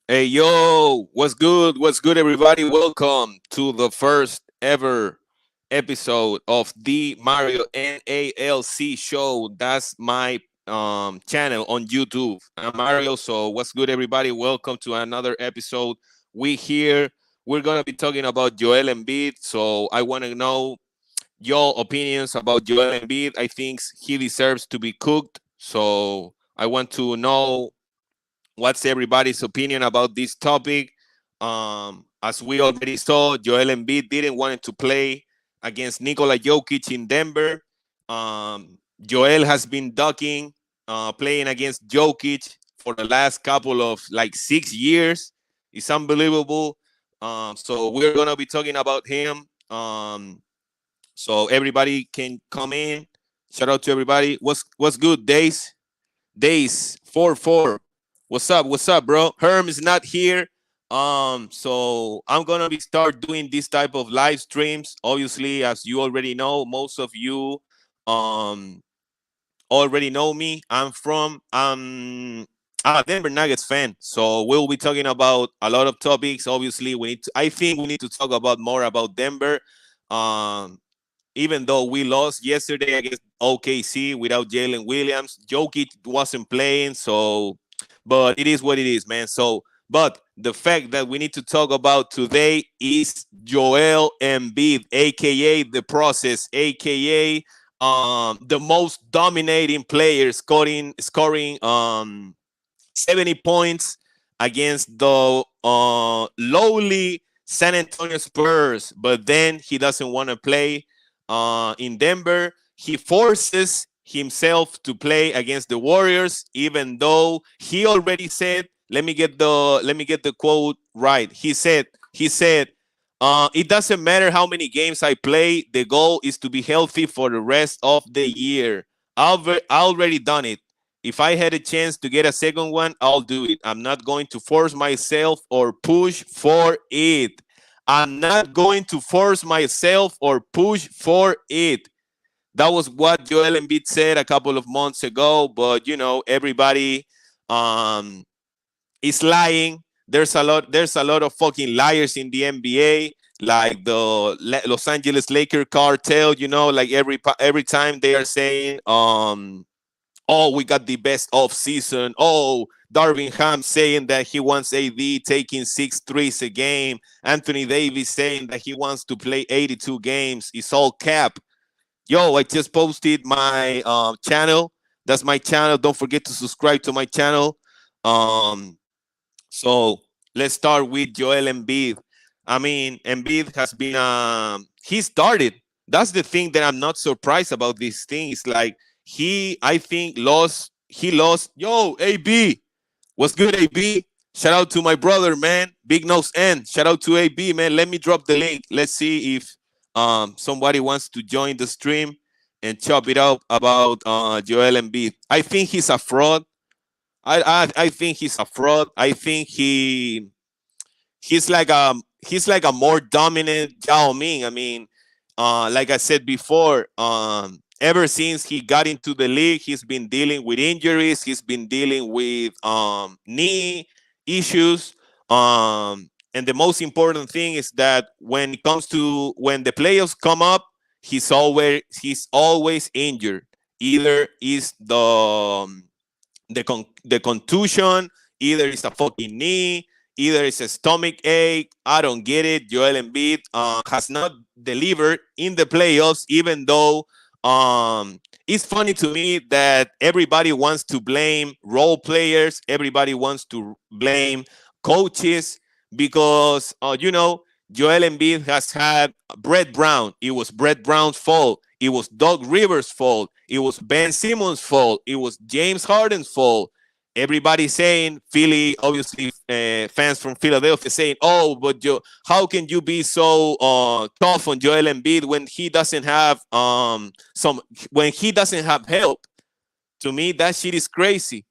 Hey, yo, what's good? What's good, everybody? Welcome to the first ever episode of the Mario NALC show. That's my channel on YouTube. I'm Mario. So, what's good, everybody? Welcome to another episode. We're going to be talking about Joel Embiid. So, I want to know your opinions about Joel Embiid. I think he deserves to be cooked. So, I want to know what's everybody's opinion about this topic. As we already saw, Joel Embiid didn't want to play against Nikola Jokic in Denver. Joel has been ducking playing against Jokic for the last couple of like 6 years. It's unbelievable. So we're gonna be talking about him. So everybody can come in. Shout out to everybody. What's good, Days 4-4. What's up? What's up, bro? Herm is not here. So I'm gonna be start doing this type of live streams. Obviously, as you already know, most of you um already know me. I'm a Denver Nuggets fan. So we'll be talking about a lot of topics. Obviously, I think we need to talk about more about Denver. Um Even though we lost yesterday against OKC without Jalen Williams, Jokic wasn't playing. So, but it is what it is, man. So, but the fact that we need to talk about today is Joel Embiid, aka the process, aka the most dominating player, scoring 70 points against the lowly San Antonio Spurs, but then he doesn't want to play in Denver. He forces himself to play against the Warriors, even though he already said, let me get the quote right. He said, it doesn't matter how many games I play. The goal is to be healthy for the rest of the year. I already done it. If I had a chance to get a second one, I'll do it. I'm not going to force myself or push for it. I'm not going to force myself or push for it. That was what Joel Embiid said a couple of months ago, but everybody um, is lying. There's a lot of fucking liars in the NBA, like the Los Angeles Lakers cartel, like every time they are saying oh, we got the best off season. Oh, Darvin Ham saying that he wants AD taking 6 threes a game. Anthony Davis saying that he wants to play 82 games. It's all cap. Yo, I just posted my channel. That's my channel. Don't forget to subscribe to my channel. Um, so let's start with Joel Embiid. I mean, Embiid has been he started. That's the thing that I'm not surprised about this thing. It's like I think he lost. Yo, AB. What's good, AB? Shout out to my brother, man. Big Nose N. Shout out to AB, man. Let me drop the link. Let's see if somebody wants to join the stream and chop it up about Joel Embiid. I think he's a fraud. I think he's a fraud. I think he's like a more dominant Yao Ming. I mean, like I said before, ever since he got into the league, he's been dealing with injuries. He's been dealing with knee issues. And the most important thing is that when the playoffs come up, he's always injured. Either is the contusion, either it's a fucking knee, either it's a stomach ache. I don't get it. Joel Embiid has not delivered in the playoffs, even though it's funny to me that everybody wants to blame role players, everybody wants to blame coaches because Joel Embiid has had Brett Brown. It was Brett Brown's fault. It was Doug Rivers' fault. It was Ben Simmons' fault. It was James Harden's fault. Everybody saying Philly, obviously, fans from Philadelphia saying, "Oh, but how can you be so tough on Joel Embiid when he doesn't have help?" To me, that shit is crazy.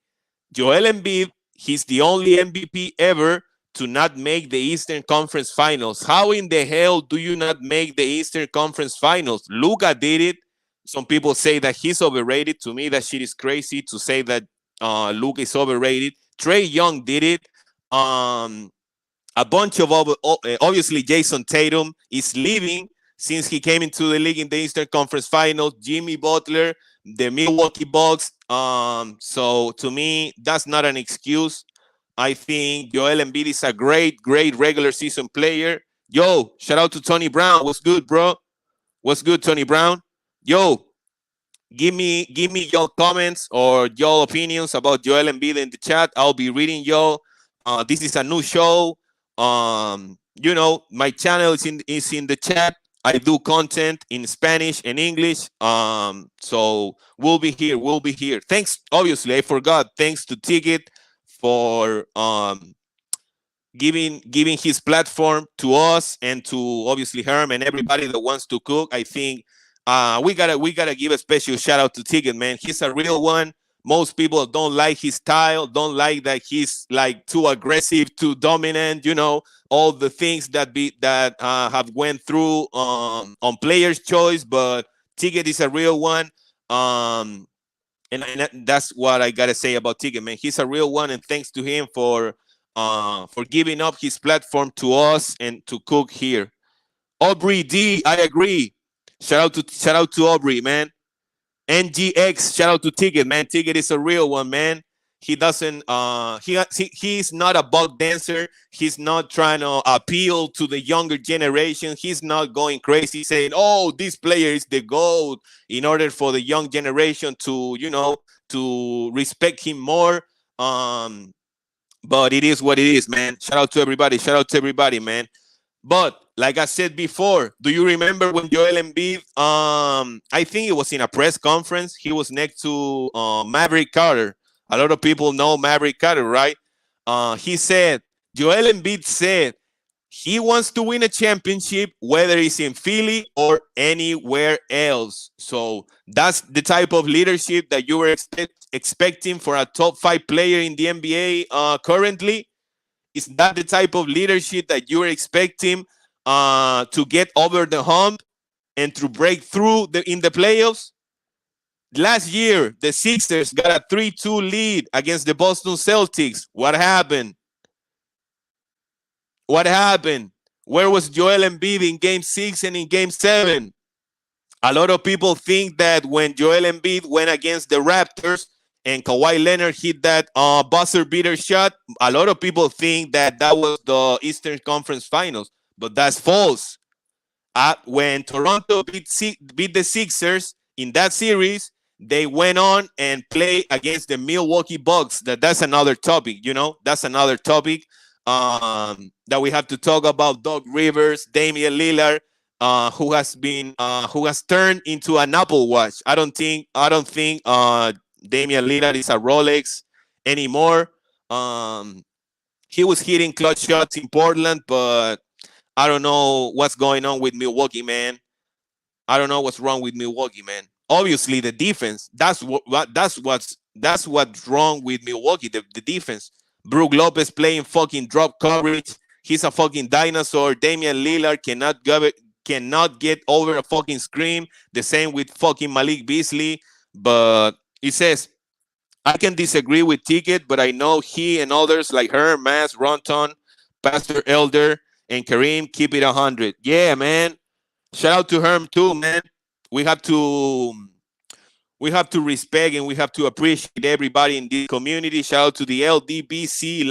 Joel Embiid, he's the only MVP ever to not make the Eastern Conference Finals. How in the hell do you not make the Eastern Conference Finals? Luka did it. Some people say that he's overrated. To me, that shit is crazy to say that Luka is overrated. Trey Young did it. Um, a bunch of obviously Jason Tatum is leaving since he came into the league in the Eastern Conference Finals. Jimmy Butler, the Milwaukee Bucks. So to me, that's not an excuse. I think Joel Embiid is a great regular season player. Yo, shout out to Tony Brown. What's good, bro? What's good, Tony Brown? Yo, give me your comments or your opinions about Joel Embiid in the chat. I'll be reading y'all. This is a new show. My channel is in the chat. I do content in Spanish and English. So we'll be here. We'll be here. Thanks. Obviously, I forgot. Thanks to Ticket for giving his platform to us and to obviously Herm and everybody that wants to cook. I think we gotta give a special shout out to Ticket, man. He's a real one. Most people don't like his style, don't like that he's like too aggressive, too dominant. All the things that have went through on players' choice, but Ticket is a real one. And that's what I gotta say about Ticket, man. He's a real one, and thanks to him for giving up his platform to us and to cook here. Aubrey D, I agree. Shout out to Aubrey, man. NGX, shout out to Ticket, man. Ticket is a real one, man. He doesn't he's not a buck dancer. He's not trying to appeal to the younger generation. He's not going crazy saying, "Oh, this player is the GOAT," in order for the young generation to respect him more. But it is what it is, man. Shout out to everybody. Shout out to everybody, man. But like I said before, do you remember when Joel Embiid? I think it was in a press conference. He was next to Maverick Carter. A lot of people know Maverick Carter, right? He said, Joel Embiid said he wants to win a championship, whether it's in Philly or anywhere else. So that's the type of leadership that you were expecting for a top 5 player in the NBA currently. Is that the type of leadership that you're expecting to get over the hump and to break through in the playoffs? Last year, the Sixers got a 3-2 lead against the Boston Celtics. What happened? What happened? Where was Joel Embiid in Game 6 and in Game 7? A lot of people think that when Joel Embiid went against the Raptors and Kawhi Leonard hit that buzzer beater shot, a lot of people think that that was the Eastern Conference Finals, but that's false. When Toronto beat the Sixers in that series, they went on and played against the Milwaukee Bucks. That's another topic, That's another topic that we have to talk about. Doc Rivers, Damian Lillard, who has turned into an Apple Watch. I don't think Damian Lillard is a Rolex anymore. He was hitting clutch shots in Portland, but I don't know what's going on with Milwaukee, man. I don't know what's wrong with Milwaukee, man. Obviously, the defense. That's what's wrong with Milwaukee. The defense. Brook Lopez playing fucking drop coverage. He's a fucking dinosaur. Damian Lillard cannot get over a fucking screen. The same with fucking Malik Beasley. But it says, I can disagree with Ticket, but I know he and others like her, Mass, Ronton, Pastor Elder, and Kareem keep it 100. Yeah, man. Shout out to Herm too, man. We have to respect and we have to appreciate everybody in this community. Shout out to the LDBC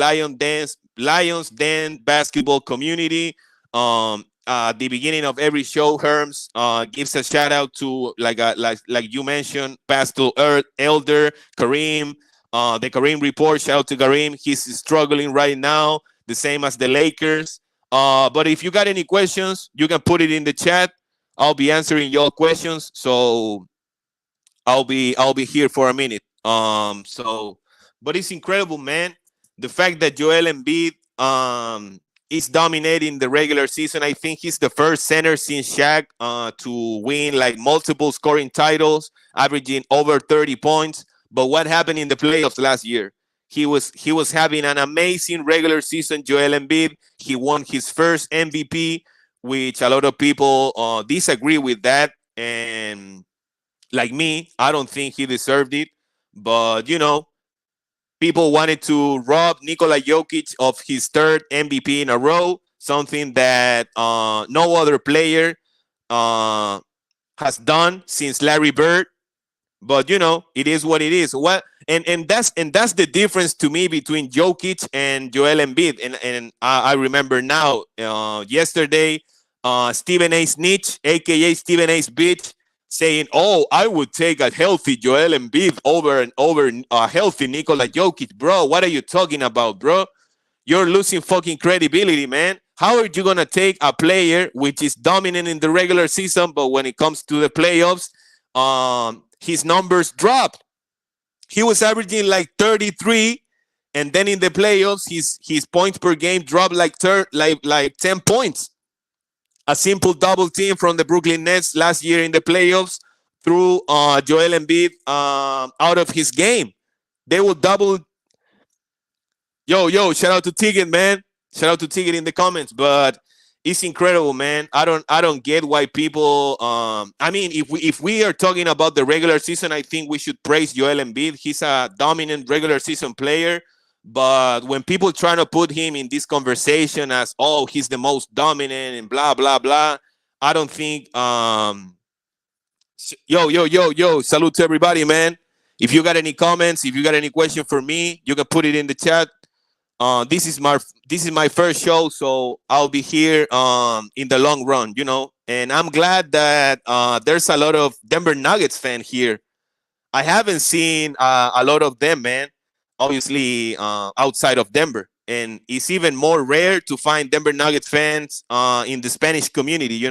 Lions Den basketball community. At the beginning of every show, Herms gives a shout out to like you mentioned, Pastor Elder, Kareem, the Kareem Report. Shout out to Kareem. He's struggling right now, the same as the Lakers. But if you got any questions, you can put it in the chat. I'll be answering your questions. So I'll be here for a minute. But it's incredible, man. The fact that Joel Embiid is dominating the regular season. I think he's the first center since Shaq to win like multiple scoring titles, averaging over 30 points. But what happened in the playoffs last year? He was having an amazing regular season. Joel Embiid. He won his first MVP, which a lot of people disagree with that. And like me, I don't think he deserved it. But People wanted to rob Nikola Jokic of his third MVP in a row, something that no other player uh, has done since Larry Bird. But it is what it is. What and that's the difference to me between Jokic and Joel Embiid. And I remember now, yesterday, Stephen A. Snitch, aka Stephen A. Bitch, saying, "Oh, I would take a healthy Joel Embiid over a healthy Nikola Jokic." Bro, what are you talking about, bro? You're losing fucking credibility, man. How are you gonna take a player which is dominant in the regular season, but when it comes to the playoffs, his numbers dropped? He was averaging like 33, and then in the playoffs, his points per game dropped like 10 points. A simple double team from the Brooklyn Nets last year in the playoffs threw Joel Embiid out of his game. They will double. Yo, shout out to Ticket, man. Shout out to Ticket in the comments. But it's incredible, man. I don't get why people. I mean, if we are talking about the regular season, I think we should praise Joel Embiid. He's a dominant regular season player. But when people trying to put him in this conversation as, oh, he's the most dominant and blah blah blah, I don't think. Yo, salute to everybody, man. If you got any comments, if you got any question for me, you can put it in the chat. This is my first show, so I'll be here in the long run, and I'm glad that there's a lot of Denver Nuggets fan here. I haven't seen a lot of them, man. Obviously, outside of Denver, and it's even more rare to find Denver Nuggets fans in the Spanish community.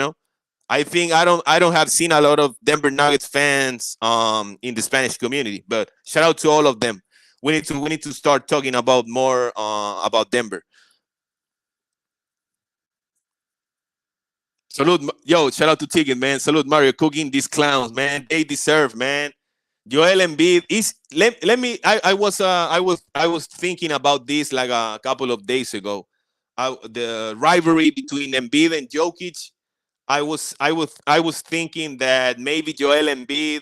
I think I don't have seen a lot of Denver Nuggets fans in the Spanish community, but shout out to all of them. We need to start talking about more about Denver. Salute, shout out to Ticket, man. Salute Mario cooking these clowns, man. They deserve, man. Joel Embiid is let me I was thinking about this like a couple of days ago. The rivalry between Embiid and Jokic. I was thinking that maybe Joel Embiid,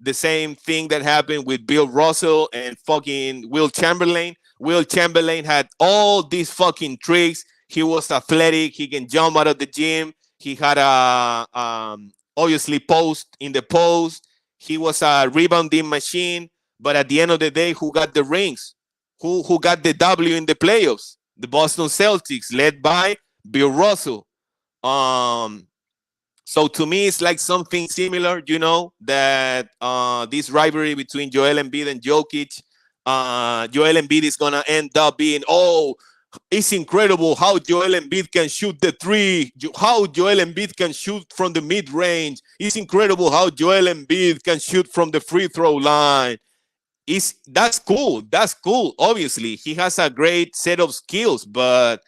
the same thing that happened with Bill Russell and fucking Will Chamberlain. Will Chamberlain had all these fucking tricks. He was athletic. He can jump out of the gym. He had a obviously post in the post. He was a rebounding machine. But at the end of the day, who got the rings? Who got the W in the playoffs? The Boston Celtics, led by Bill Russell. Um, so to me, it's like something similar, that this rivalry between Joel Embiid and Jokic. Joel Embiid is gonna end up being, oh, it's incredible how Joel Embiid can shoot the three, how Joel Embiid can shoot from the mid range. It's incredible how Joel Embiid can shoot from the free throw line. That's cool. That's cool. Obviously, he has a great set of skills, but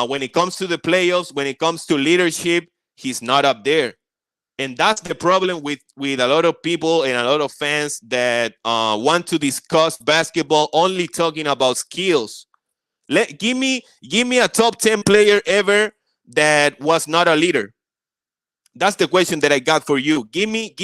when it comes to the playoffs, when it comes to leadership, he's not up there. And that's the problem with a lot of people and a lot of fans that want to discuss basketball only talking about skills. Give me a top 10 player ever that was not a leader. That's the question that I got for you. Give me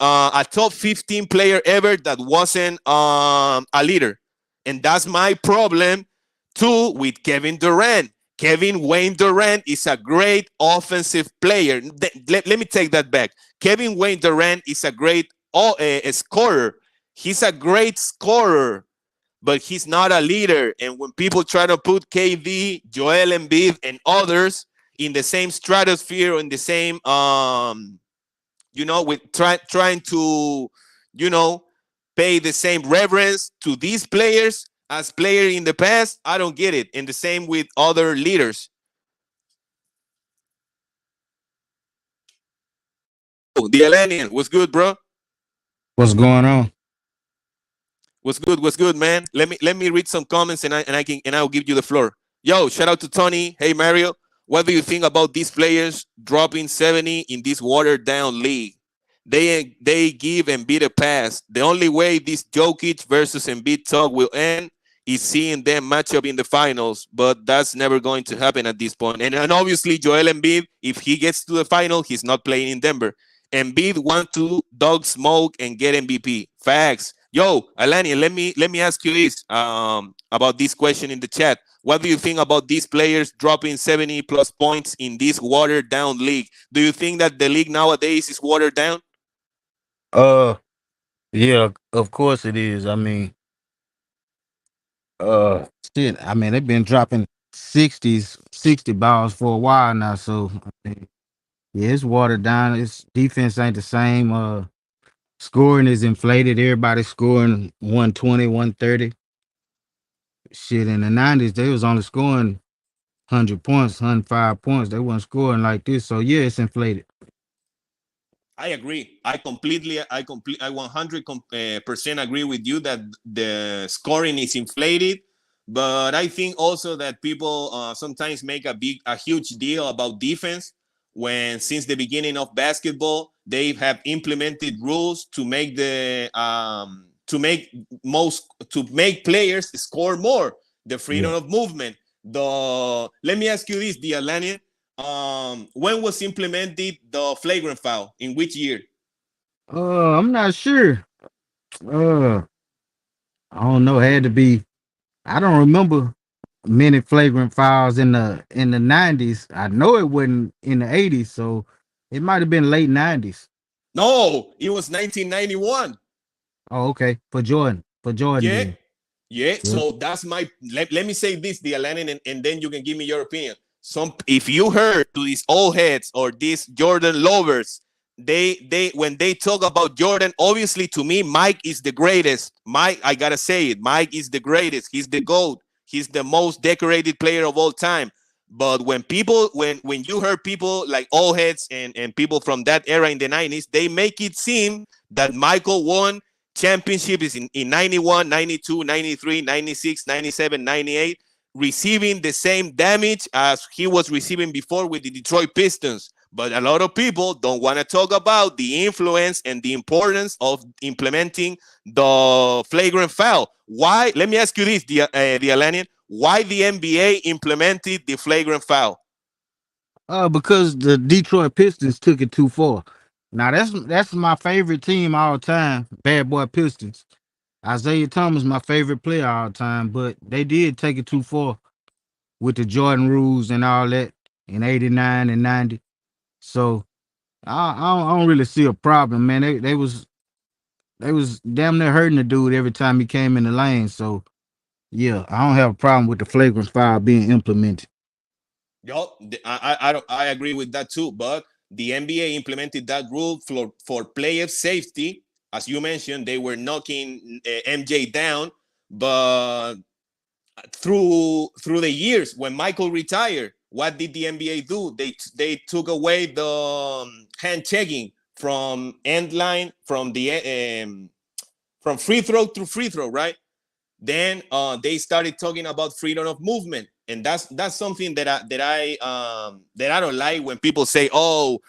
a top 15 player ever that wasn't a leader. And that's my problem too with Kevin Durant. Kevin Wayne Durant is a great offensive player. Let me take that back. Kevin Wayne Durant is a great scorer. He's a great scorer, but he's not a leader. And when people try to put KD, Joel Embiid, and others in the same stratosphere, in the same, with trying to, pay the same reverence to these players as player in the past, I don't get it. And the same with other leaders. Oh, the Alanian, what's good, bro? What's going on? What's good, man? Let me read some comments and I'll give you the floor. Yo, shout out to Tony. Hey Mario, what do you think about these players dropping 70 in this watered down league? They give Embiid a pass. The only way this Jokic versus Embiid talk will end is seeing them match up in the finals, but that's never going to happen at this point. And obviously, Joel Embiid, if he gets to the final, he's not playing in Denver. Embiid want to dog smoke and get MVP. Facts. Yo, Alani, let me ask you this about this question in the chat. What do you think about these players dropping 70 plus points in this watered down league? Do you think that the league nowadays is watered down? Uh, yeah, of course it is. I mean, uh, shit. I mean, they've been dropping 60 balls for a while now. So, I mean, yeah, it's watered down. It's defense ain't the same. Scoring is inflated. Everybody's scoring 120, 130. Shit, in the 90s, they was only scoring 100 points, 105 points. They wasn't scoring like this. So, yeah, it's inflated. I agree. I 100% agree with you that the scoring is inflated, but I think also that people sometimes make a huge deal about defense when since the beginning of basketball they have implemented rules to make players score more. The freedom Yeah. of movement. The Let me ask you this, the Atlantean. When was implemented the flagrant foul? In which year? I'm not sure. Uh, I don't know. It had to be. I don't remember many flagrant fouls in the 90s. I know it wasn't in the 80s, so it might have been late 90s. No, it was 1991. Oh, okay. For Jordan Yeah, then. yeah. Yeah. So that's my. Let me say this, the Alanin, and then you can give me your opinion. If you heard to these old heads or these Jordan lovers, they when they talk about Jordan, obviously to me, Mike is the greatest. Mike, I gotta say it. Mike is the greatest. He's the GOAT. He's the most decorated player of all time. But when you heard people like old heads and people from that era in the 90s, they make it seem that Michael won championships in 91, 92, 93, 96, 97, 98, receiving the same damage as he was receiving before with the Detroit Pistons. But a lot of people don't want to talk about the influence and the importance of implementing the flagrant foul. Why? Let me ask you this, the Alanian. Why the NBA implemented the flagrant foul? Because the Detroit Pistons took it too far. Now that's my favorite team all time, Bad Boy Pistons. Isaiah Thomas, my favorite player all time, but they did take it too far with the Jordan rules and all that in '89 and '90. So I don't really see a problem, man. They was damn near hurting the dude every time he came in the lane. So yeah, I don't have a problem with the flagrant foul being implemented. Yo, I agree with that too. But the NBA implemented that rule for player safety. As you mentioned, they were knocking MJ down, but through the years when Michael retired, what did the NBA do? They took away the hand checking from end line from free throw to free throw, right? Then they started talking about freedom of movement, and that's something that I don't like when people say, "Oh,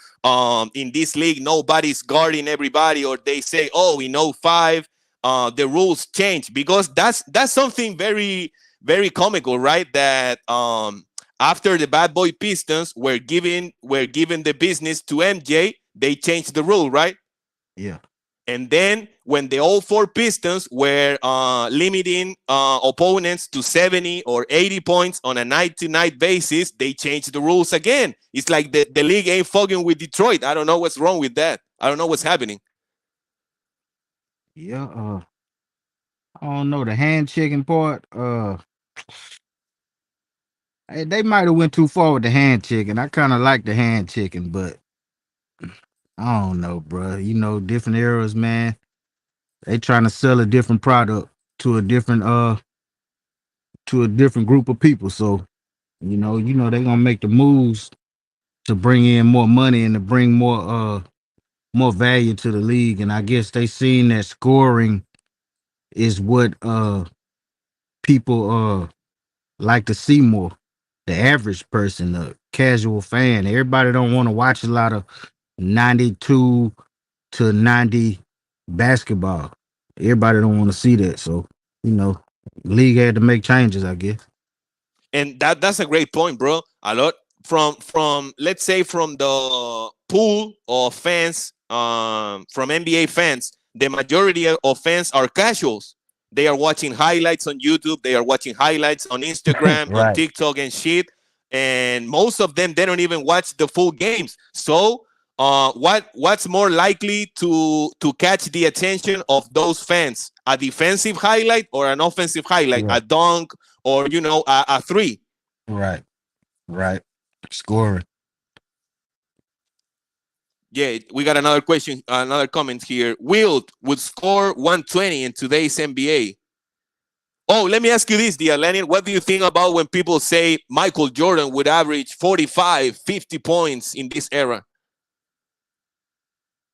in this league nobody's guarding everybody," or they say, "Oh, in '05 the rules changed," because that's something very very comical, right? That after the Bad Boy Pistons were given the business to MJ, they changed the rule, right? Yeah. And then when the all four Pistons were limiting opponents to 70 or 80 points on a night-to-night basis, they changed the rules again. It's like the league ain't fucking with Detroit. I don't know what's wrong with that. I don't know what's happening. Yeah. I don't know the hand checking part. They might have went too far with the hand checking. I kind of like the hand checking, but I don't know, bro. You know, different eras, man. They trying to sell a different product to a different group of people. So they gonna make the moves to bring in more money and to bring more value to the league. And I guess they seen that scoring is what people like to see more. The average person, the casual fan, everybody don't want to watch a lot of 92 to 90 basketball. Everybody don't want to see that. So, you know, league had to make changes, I guess. And that's a great point, bro. A lot from let's say from the pool of fans, from NBA fans, the majority of fans are casuals. They are watching highlights on YouTube. They are watching highlights on Instagram, on Right. TikTok, and shit. And most of them, they don't even watch the full games. So, what's more likely to catch the attention of those fans? A defensive highlight or an offensive highlight? Yeah. A dunk or a three? Right. Right. Scoring. Yeah, we got another question, another comment here. Wilt would score 120 in today's NBA. Oh, let me ask you this, dear Lenin. What do you think about when people say Michael Jordan would average 45, 50 points in this era?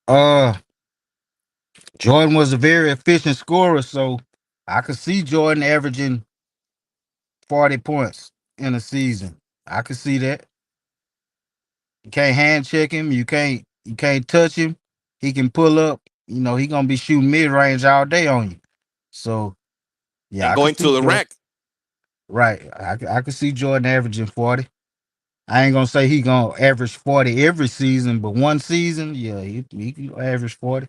Uh, Jordan was a very efficient scorer, so I could see Jordan averaging 40 points in a season. I could see that. You can't hand check him. You can't touch him. He can pull up. He gonna be shooting mid range all day on you. So yeah, And I could going see to the Jordan. rack. Right. I could see Jordan averaging 40. I ain't gonna say he gonna average 40 every season, but one season, yeah, he can average 40.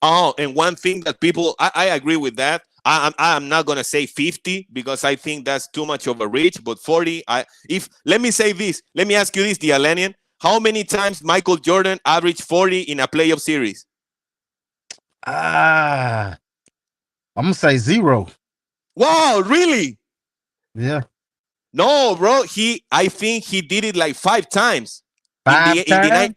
Oh, and one thing that people, I agree with that. I'm not gonna say 50 because I think that's too much of a reach. But 40, if let me say this, let me ask you this, the Alenian. How many times Michael Jordan averaged 40 in a playoff series? Ah, I'm gonna say zero. Wow, really? Yeah. No, bro. I think he did it like 5 times in the Five times?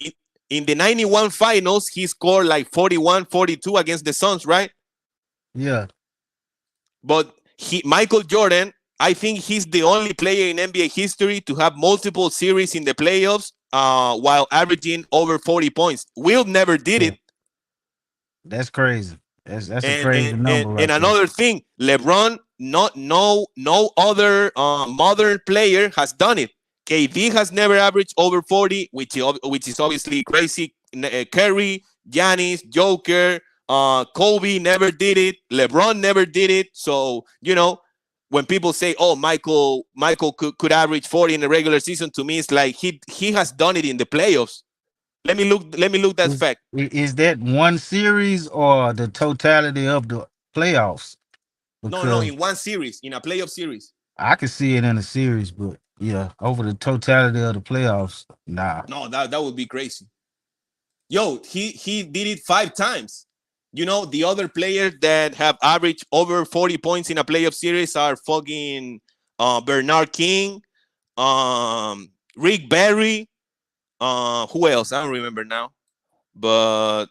in the 91 finals. He scored like 41, 42 against the Suns, right? Yeah. But Michael Jordan, I think he's the only player in NBA history to have multiple series in the playoffs while averaging over 40 points. Will never did Yeah. it. That's crazy. That's a And crazy and and, number and right there. another thing, LeBron, not no other modern player has done it. KD has never averaged over 40, which is obviously crazy. Curry, Giannis, Joker, Kobe never did it. LeBron never did it. So when people say, "Oh, Michael could average 40 in the regular season," to me, it's like he has done it in the playoffs. Let me look that Is fact. is that one series or the totality of the playoffs? No, no, Because in one series, in a playoff series. I could see it in a series, but yeah, over the totality of the playoffs, nah. No, that would be crazy. Yo, he did it 5 times. The other players that have averaged over 40 points in a playoff series are fucking Bernard King, Rick Barry, who else? I don't remember now. But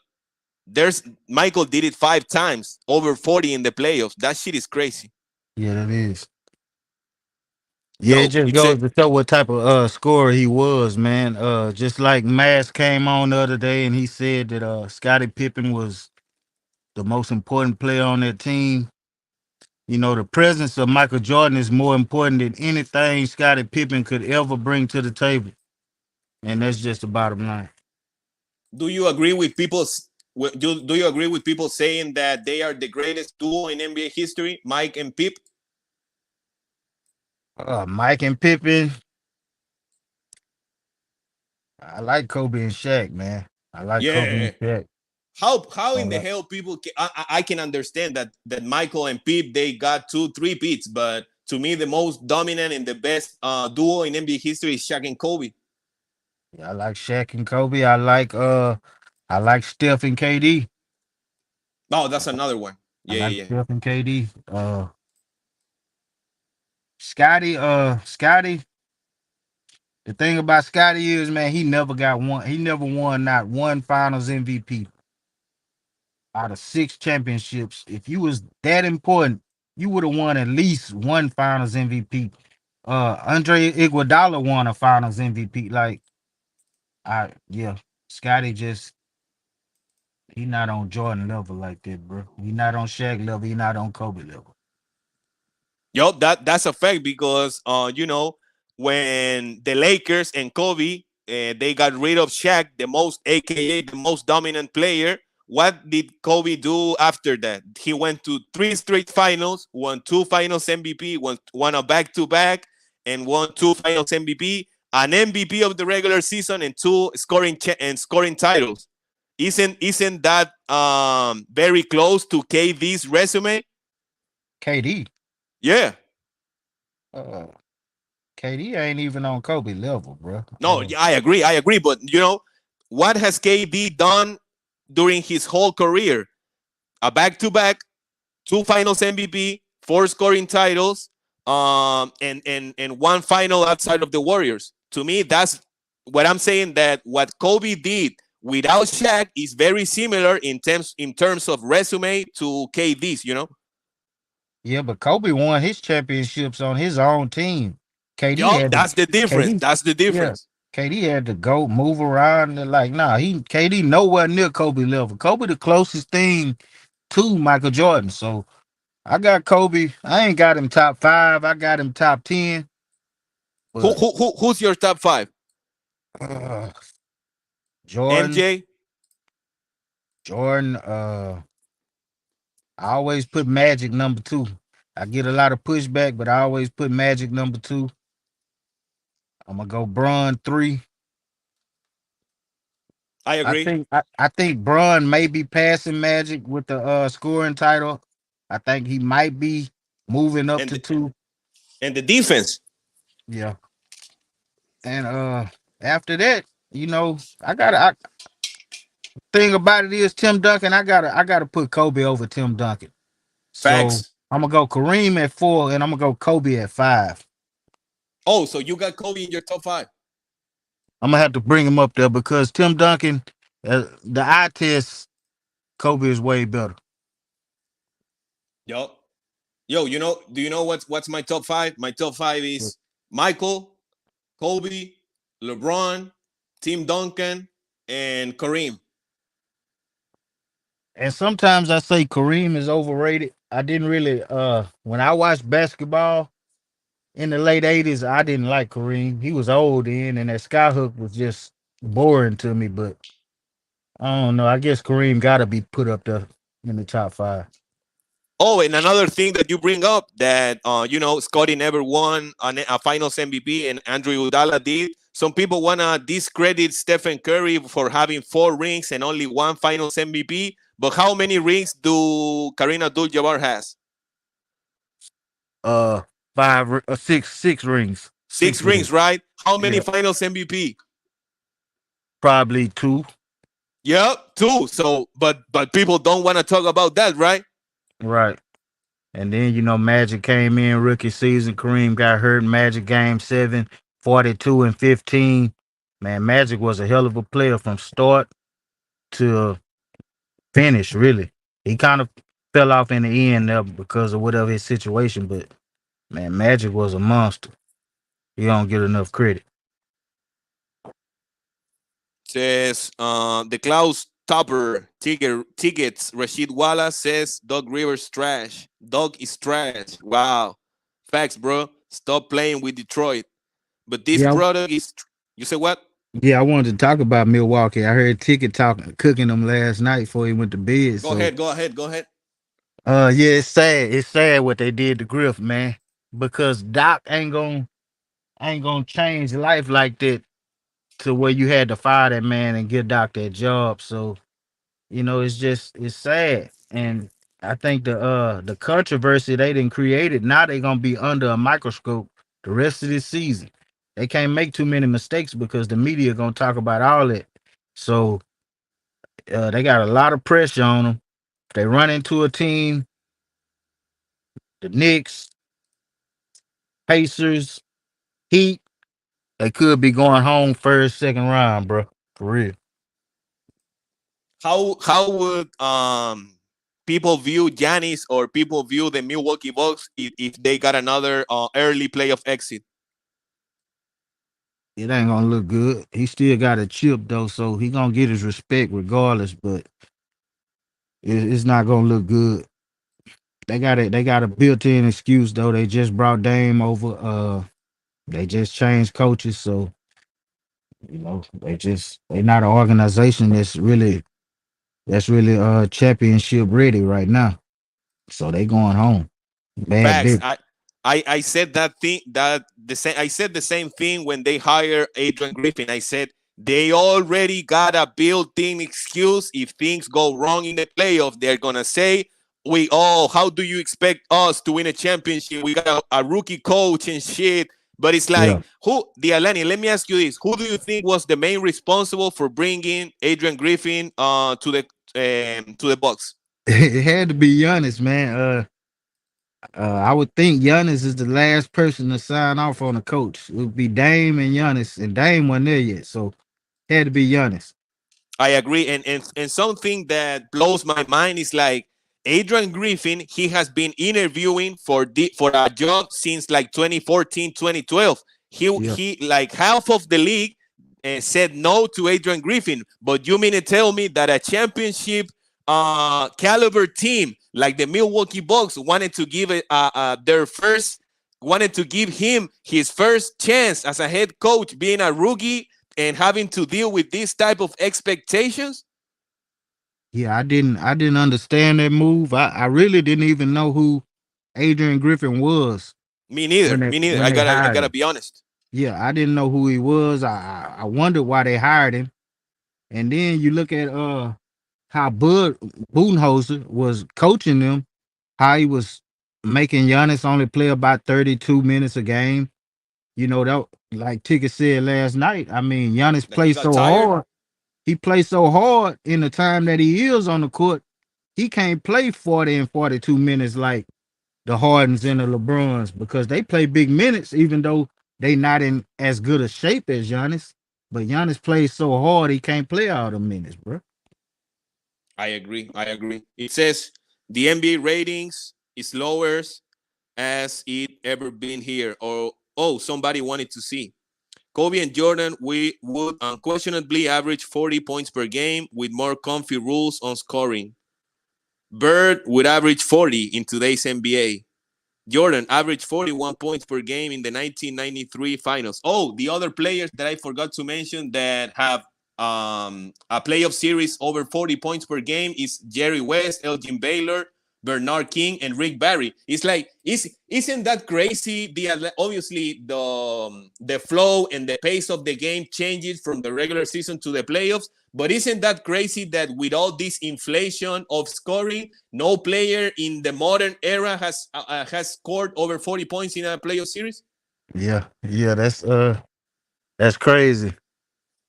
there's Michael did it 5 times, over 40 in the playoffs. That shit is crazy. Yeah, that is. Yeah, it Yo, just it's a goes to show what type of scorer he was, man. Just like Mass came on the other day and he said that Scottie Pippen was the most important player on that team. The presence of Michael Jordan is more important than anything Scottie Pippen could ever bring to the table. And that's just the bottom line. Do you agree with do you agree with people saying that they are the greatest duo in NBA history, Mike and Pip? Mike and Pippen, I like Kobe and Shaq, man. I like Kobe and Yeah. Shaq. How in the Uh, hell people I can understand that Michael and Pip, they got 2 3 peats, but to me the most dominant and the best duo in NBA history is Shaq and Kobe. I like Shaq and Kobe. I like Steph and KD. Oh, that's another one. I Yeah, like yeah, yeah. Steph and KD. Scotty. The thing about Scotty is, man, he never got one. He never won not one Finals MVP out of 6 championships. If you was that important, you would have won at least one Finals MVP. Andre Iguodala won a Finals MVP. Like, yeah, Scotty just he not on Jordan level like that, bro. He not on Shaq level. He not on Kobe level. Yup, that's a fact because when the Lakers and Kobe they got rid of Shaq, the most, aka the most dominant player. What did Kobe do after that? He went to 3 straight finals, won 2 finals MVP, won a back to back, and won 2 finals MVP, an MVP of the regular season, and two scoring titles. Isn't that very close to KD's resume? KD. Yeah. Uh, KD ain't even on Kobe level, bro. No, yeah, I agree. But what has KD done during his whole career? A back-to-back, two Finals MVP, four scoring titles, and one final outside of the Warriors. To me, that's what I'm saying. That what Kobe did without Shaq is very similar in terms of resume to KD's. Yeah, but Kobe won his championships on his own team. KD Yup, had to that's the difference. KD, That's the yeah. difference. KD had to go move around and like, nah, he KD nowhere near Kobe level. Kobe the closest thing to Michael Jordan. So I got Kobe. I ain't got him top five. I got him top 10. Who, But who, who who's your top five? uh, Jordan, MJ. Jordan, I always put Magic number two. I get a lot of pushback, but I always put Magic number two. I'm gonna go Bron three. I agree. I think Bron may be passing Magic with the scoring title. I think he might be moving up And to the, two. and the defense. Yeah. And after that, I gotta I thing about it is Tim Duncan, I gotta put Kobe over Tim Duncan. So Facts. I'm gonna go Kareem at four and I'm gonna go Kobe at five. Oh, so you got Kobe in your top five. I'm gonna have to bring him up there because Tim Duncan, the eye test, Kobe is way better. Yo, yo, do you know what's my top five? My top five is Michael, Kobe, LeBron, Tim Duncan, and Kareem. And sometimes I say Kareem is overrated. I didn't really when I watched basketball in the late '80s, I didn't like Kareem. He was old then, and that skyhook was just boring to me. But I don't know. I guess Kareem got to be put up there in the top five. Oh, and another thing that you bring up that Scotty never won a Finals MVP, and Andrew Iguodala did. Some people wanna discredit Stephen Curry for having four rings and only one Finals MVP. But how many rings do Kareem Abdul-Jabbar has? Uh, six rings, Six six rings. rings, right? How many Yeah, Finals MVP? probably two. Yep, two. So, but people don't want to talk about that, right? Right. And then Magic came in rookie season. Kareem got hurt. Magic game seven, 42 and 15. Man, Magic was a hell of a player from start to finish, really. He kind of fell off in the end there because of whatever his situation, but man, Magic was a monster. He don't get enough credit. Says the Klaus Topper tickets. Rashid Wallace says Doug Rivers trash. Doug is trash. Wow, facts, bro. Stop playing with Detroit. But this Yeah, product is. You say what? yeah, I wanted to talk about Milwaukee. I heard Ticket talking, cooking them last night before he went to bed. Go So, ahead. Go ahead. Go ahead. yeah, it's sad. It's sad what they did to Griff, man, because Doc ain't gonna change life like that to where you had to fire that man and get Doc that job. So it's sad. And I think the controversy they didn't create it. Now they gonna be under a microscope the rest of this season. They can't make too many mistakes because the media gonna talk about all that. So they got a lot of pressure on them. If they run into a team, the Knicks, Pacers, Heat, they could be going home first, second round, bro. For real. How would people view Giannis or people view the Milwaukee Bucks if they got another early playoff exit? It ain't gonna look good. He still got a chip though, so he gonna get his respect regardless. But it's not gonna look good. They got a built-in excuse though. They just brought Dame over. They just changed coaches, so they not an organization that's really championship ready right now. So they going home. Bad Facts. bit. I said that thing that the same. I said the same thing when they hired Adrian Griffin. I said They already got a built-in excuse. If things go wrong in the playoff, they're gonna say, how do you expect us to win a championship? We got a rookie coach and shit. But it's like, Yeah, the Alani, let me ask you this. Who do you think was the main responsible for bringing Adrian Griffin to the Bucks? it had to be Giannis, man. I would think Giannis is the last person to sign off on a coach. It would be Dame and Giannis, and Dame wasn't there yet, so had to be Giannis. I agree. And something that blows my mind is like Adrian Griffin, he has been interviewing for a job since like 2014, 2012. Yeah, He like half of the league said no to Adrian Griffin. But you mean to tell me that a championship caliber team like the Milwaukee Bucks wanted to give him his first chance as a head coach, being a rookie and having to deal with this type of expectations? yeah. I didn't understand that move. I really didn't even know who Adrian Griffin was Me neither. when they Me neither. when they I hired gotta him. be honest. Yeah, I didn't know who he was. I wondered why they hired him. And then you look at how Bud Budenholzer was coaching them, how he was making Giannis only play about 32 minutes a game. You know, that like Ticket said last night. I mean, Giannis That he plays got so tired. hard. He plays so hard in the time that he is on the court. He can't play 40 and 42 minutes like the Hardens and the LeBrons because they play big minutes, even though they not in as good a shape as Giannis. But Giannis plays so hard he can't play all the minutes, bro. I agree. I agree. It says the NBA ratings is lower as it ever been here. Or somebody wanted to see. Kobe and Jordan we would unquestionably average 40 points per game with more comfy rules on scoring. Bird would average 40 in today's NBA. Jordan averaged 41 points per game in the 1993 finals. Oh, the other players that I forgot to mention that have a playoff series over 40 points per game is Jerry West, Elgin Baylor, Bernard King, and Rick Barry. It's like, isn't that crazy? Obviously the flow and the pace of the game changes from the regular season to the playoffs. But isn't that crazy that with all this inflation of scoring, no player in the modern era has scored over 40 points in a playoff series? Yeah, yeah, that's crazy.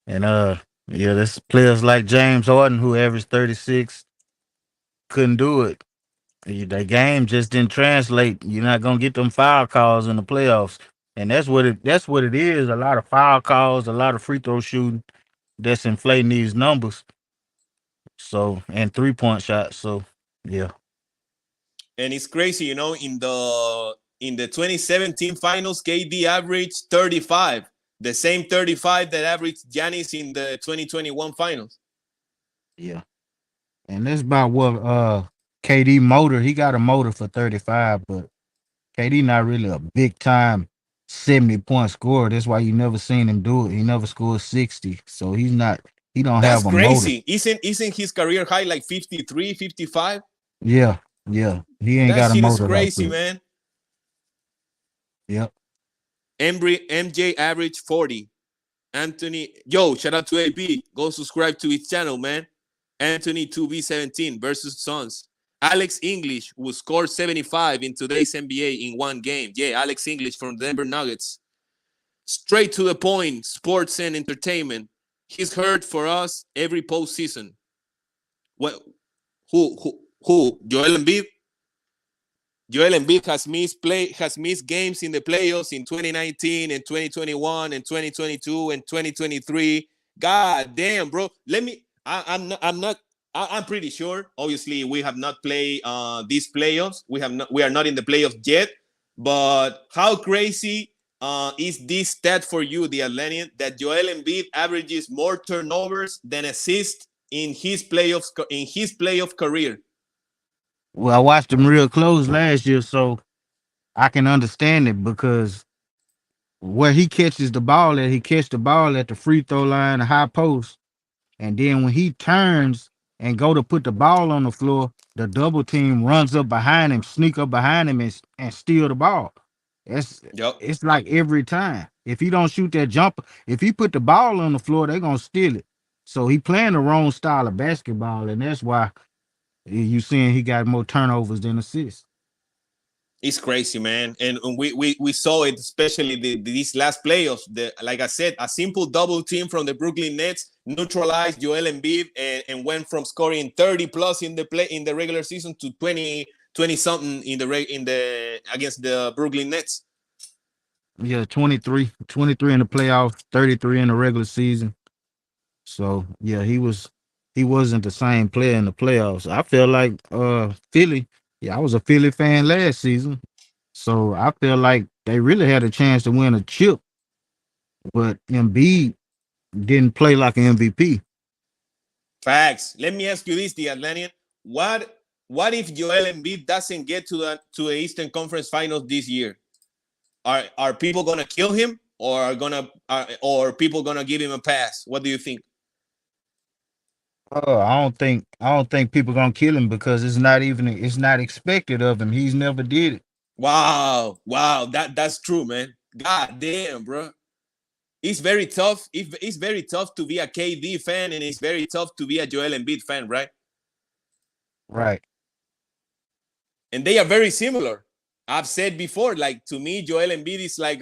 And yeah, there's players like James Harden who averaged 36 couldn't do it. The game just didn't translate. You're not gonna get them foul calls in the playoffs. And that's what it is. A lot of foul calls, a lot of free throw shooting that's inflating these numbers. So and 3-point shots. So yeah. And it's crazy, in the 2017 finals, KD averaged 35, the same 35 that averaged Giannis in the 2021 finals. Yeah. And that's about what KD motor. He got a motor for 35, but KD not really a big time 70-point scorer. That's why you never seen him do it. He never scored 60. So he don't That's have a motor. crazy. Isn't his career high like 53, 55? Yeah, yeah. He ain't That got a shit is motor like crazy, that. man. Yep. MJ averaged 40. Shout out to AB. Go subscribe to his channel, man. Anthony 2B17 versus Suns. Alex English will score 75 in today's NBA in one game. Yeah, Alex English from Denver Nuggets. Straight to the point, sports and entertainment. He's heard for us every postseason. What? Who? Joel Embiid. Joel Embiid has missed games in the playoffs in 2019 and 2021 and 2022 and 2023. God damn, bro. I'm pretty sure. Obviously, we have not played these playoffs. We are not in the playoffs yet. But how crazy is this stat for you, the Atlantean, that Joel Embiid averages more turnovers than assists in his playoff career? Well, I watched him real close last year, so I can understand it because where he catches the ball at, he catch the ball at the free throw line, the high post. And then when he turns and go to put the ball on the floor, the double team runs up behind him, sneak up behind him and steal the ball. It's Yep. it's like every time. If he don't shoot that jumper, if he put the ball on the floor, they're gonna steal it. So he playing the wrong style of basketball, and that's why you seeing he got more turnovers than assists. It's crazy, man, and we saw it, especially these last playoffs. Like I said, a simple double team from the Brooklyn Nets neutralized Joel Embiid and went from scoring 30 plus in the regular season to 20 something in the against the Brooklyn Nets. Yeah, 23 in the playoffs, 33 in the regular season. So yeah, he wasn't the same player in the playoffs. I feel like Philly. Yeah, I was a Philly fan last season. So I feel like they really had a chance to win a chip, but Embiid didn't play like an MVP. Facts. Let me ask you this, the Atlantean. What if Joel Embiid doesn't get to the Eastern Conference Finals this year? Are people gonna kill him, or or people gonna give him a pass? What do you think? I don't think people gonna kill him because it's not expected of him. He's never did it. Wow, wow, that's true, man. God damn, bro. It's very tough. It's very tough to be a KD fan, and it's very tough to be a Joel Embiid fan, right? Right. And they are very similar. I've said before, like to me, Joel Embiid is like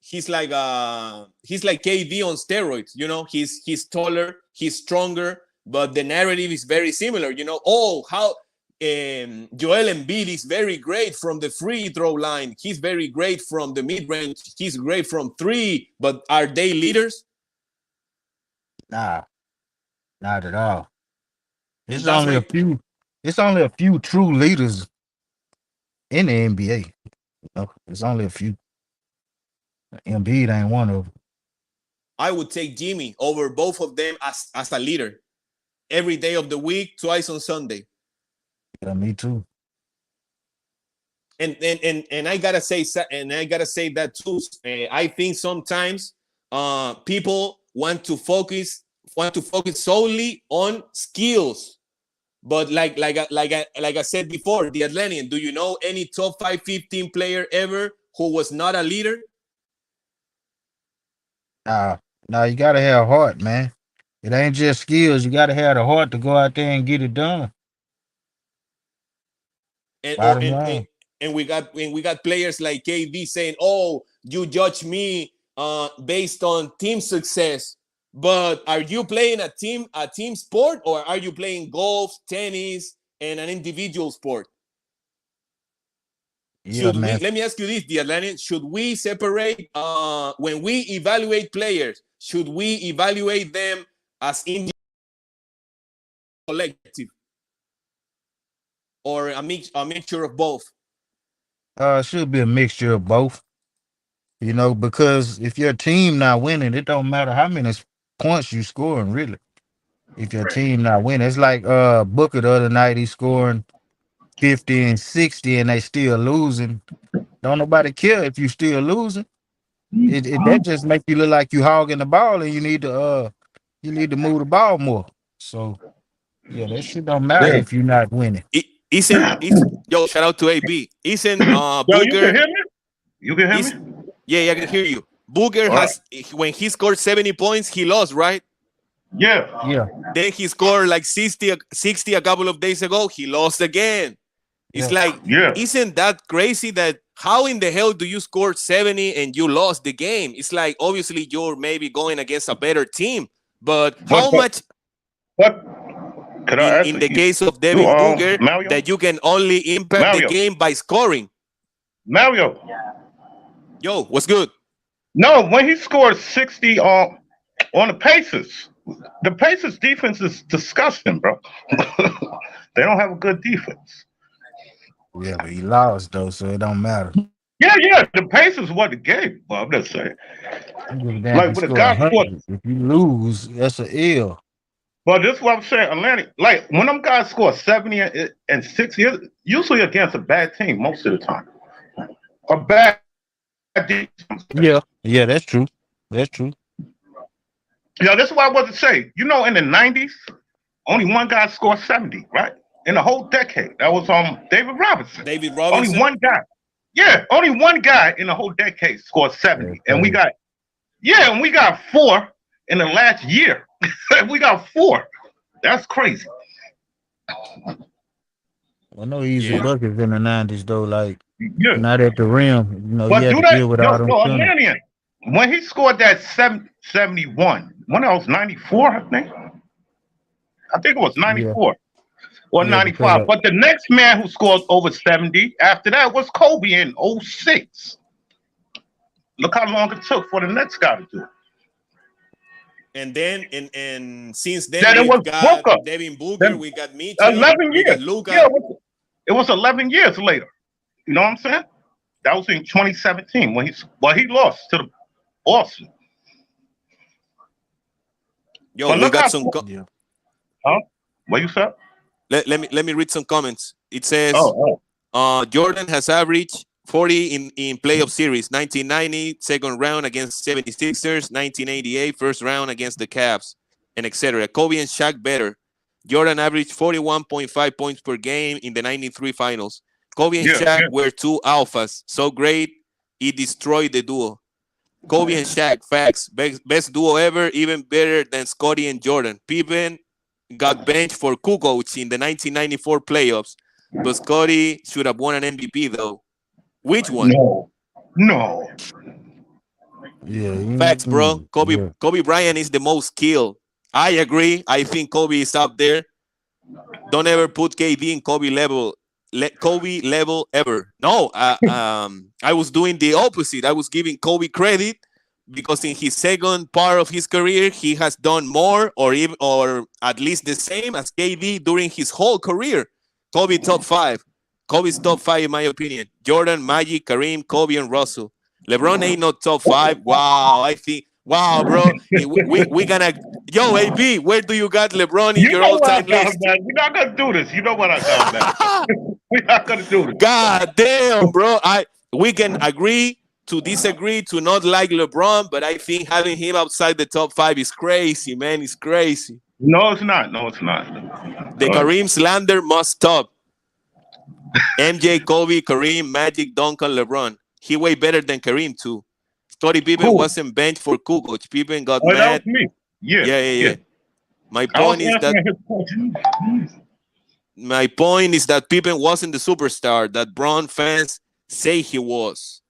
he's like KD on steroids. You know, he's taller, he's stronger, but the narrative is very similar. You know, oh how Joel Embiid is very great from the free throw line. He's very great from the mid range. He's great from three. But are they leaders? Nah, not at all. And It's that's only a my few. It's only a few true leaders in the NBA. It's only a few. Embiid ain't one of them. I would take Jimmy over both of them as a leader every day of the week, twice on Sunday. Yeah, me too. And I gotta say, that too. I think sometimes people want to focus solely on skills. But like I said before, the Atlantean. Do you know any top 5, 15 player ever who was not a leader? Nah, nah, you gotta have heart, man. It ain't just skills. You gotta have the heart to go out there and get it done. and or Bottom line. and we got players like KD saying, "Oh, you judge me based on team success." But are you playing a team sport, or are you playing golf, tennis, and an individual sport? Yeah, Should we man. Let me ask you this, the Atlantean, should we separate when we evaluate players, should we evaluate them as individual, collective, or a mixture of both? It should be a mixture of both. Because if your team not winning, it don't matter how many points you scoring, really. If your team not winning, it's like Booker the other night. He scoring 50 and 60, and they still losing. Don't nobody care if you still losing. It that just make you look like you hogging the ball, and you need to move the ball more. So yeah, that shit don't matter Yeah. if you're not winning. It isn't is Yo, shout out to AB. Isn't Yo, you can Booger hear me? You can hear is me? Yeah, yeah, I can hear you. Booger All right. has when he scored 70 points, he lost, right? Yeah. Yeah, Then he scored like 60 a couple of days ago, he lost again. It's yeah, like, Yeah. isn't that crazy that how in the hell do you score 70 and you lost the game? It's like obviously you're maybe going against a better team, but But how but much but could I in ask the you? case of You Devin Booger Mario? that you can only impact the Mario. game by scoring? Mario. Yo, what's good? No, when he scored 60 on the Pacers, the Pacers defense is disgusting, bro. They don't have a good defense. yeah. But he lost though, so it don't matter. Yeah, yeah, the Pacers won the game. Well, I'm just saying. I don't give a damn if Like you when a score a guy scored, hundred. If you lose, that's an L. well, this is what I'm saying, Atlantic. Like when them guys score 70 and 60, usually against a bad team most of the time. A bad defense. Yeah, yeah, that's true. That's true. Yeah, that's what I was to say. In the 90s, only one guy scored 70, right? In the whole decade. That was David Robinson. David Only Robinson? one guy. Yeah, only one guy in the whole decade scored That's 70, and we crazy. got yeah, and we got four in the last year. We got four. That's crazy. I know easy Yeah. buckets in the '90s though, like Yeah, not at the rim. You but had do to that, deal with all yo, them yo, centers. Atlantean. When he scored that 71, when I was 94, I think it was Yeah, 94 or yeah, because 95. But the next man who scored over 70 after that was Kobe in '06. Look how long it took for the next guy to do it. And then and since then Then it we've was got Booker. Devin Booker, Then we got Mitchell, 11 we got years. Yeah, Luca. it was 11 years later. You know what I'm saying? That was in 2017 when he lost to the Boston. Yo, But we look got how some. yeah, huh? What you said? Let me read some comments. It says Oh, Jordan has averaged 40 in playoff series: 1990 second round against 76ers, 1988 first round against the Cavs, and etc. Kobe and Shaq better. Jordan averaged 41.5 points per game in the 93 finals. Kobe and yeah, Shaq yeah. were two alphas, so great it destroyed the duo. Kobe and Shaq, facts. Best duo ever, even better than Scottie and Jordan. Pippen got benched for Kukoc in the 1994 playoffs, but Scottie should have won an MVP though. Which one? No, no. yeah, Facts, bro. Kobe yeah. Kobe Bryant is the most skilled. I agree. I think Kobe is up there. Don't ever put KD in Kobe level. Kobe level ever. No, I was doing the opposite. I was giving Kobe credit because in his second part of his career, he has done more, or even, or at least the same as KD during his whole career. Kobe top five. Kobe's top five, in my opinion. Jordan, Magic, Kareem, Kobe, and Russell. LeBron ain't no top five. Wow, I think. Wow, bro. We gonna. Yo, AB, where do you got LeBron in You your know what I all-time got him list? at. We're not gonna do this. You know what I got him at. We're not gonna do this. God damn, bro. We can agree to disagree to not like LeBron, but I think having him outside the top five is crazy, man. It's crazy. No, it's not. No, it's not. The Go ahead. Kareem slander must stop. MJ, Kobe, Kareem, Magic, Duncan, LeBron. He way better than Kareem too. Scottie Pippen Who? wasn't benched for Kukoc. Pippen got Oh, that was mad. me. Yeah, Yeah, yeah, yeah. yeah. My I was point is that answering his question. my point is that Pippen wasn't the superstar that Bron fans say he was.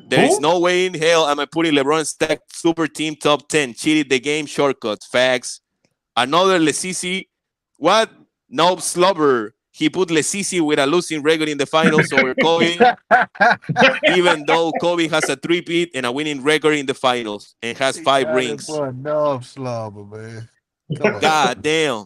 There is Who? no way in hell am I putting LeBron stacked super team top 10. Cheated the game shortcuts. Facts. Another Lesisi. What? No slobber. He put Lesisi with a losing record in the finals over Kobe, even though Kobe has a three-peat and a winning record in the finals and has He five got it rings. for a dog slobber, man. Come on. God damn.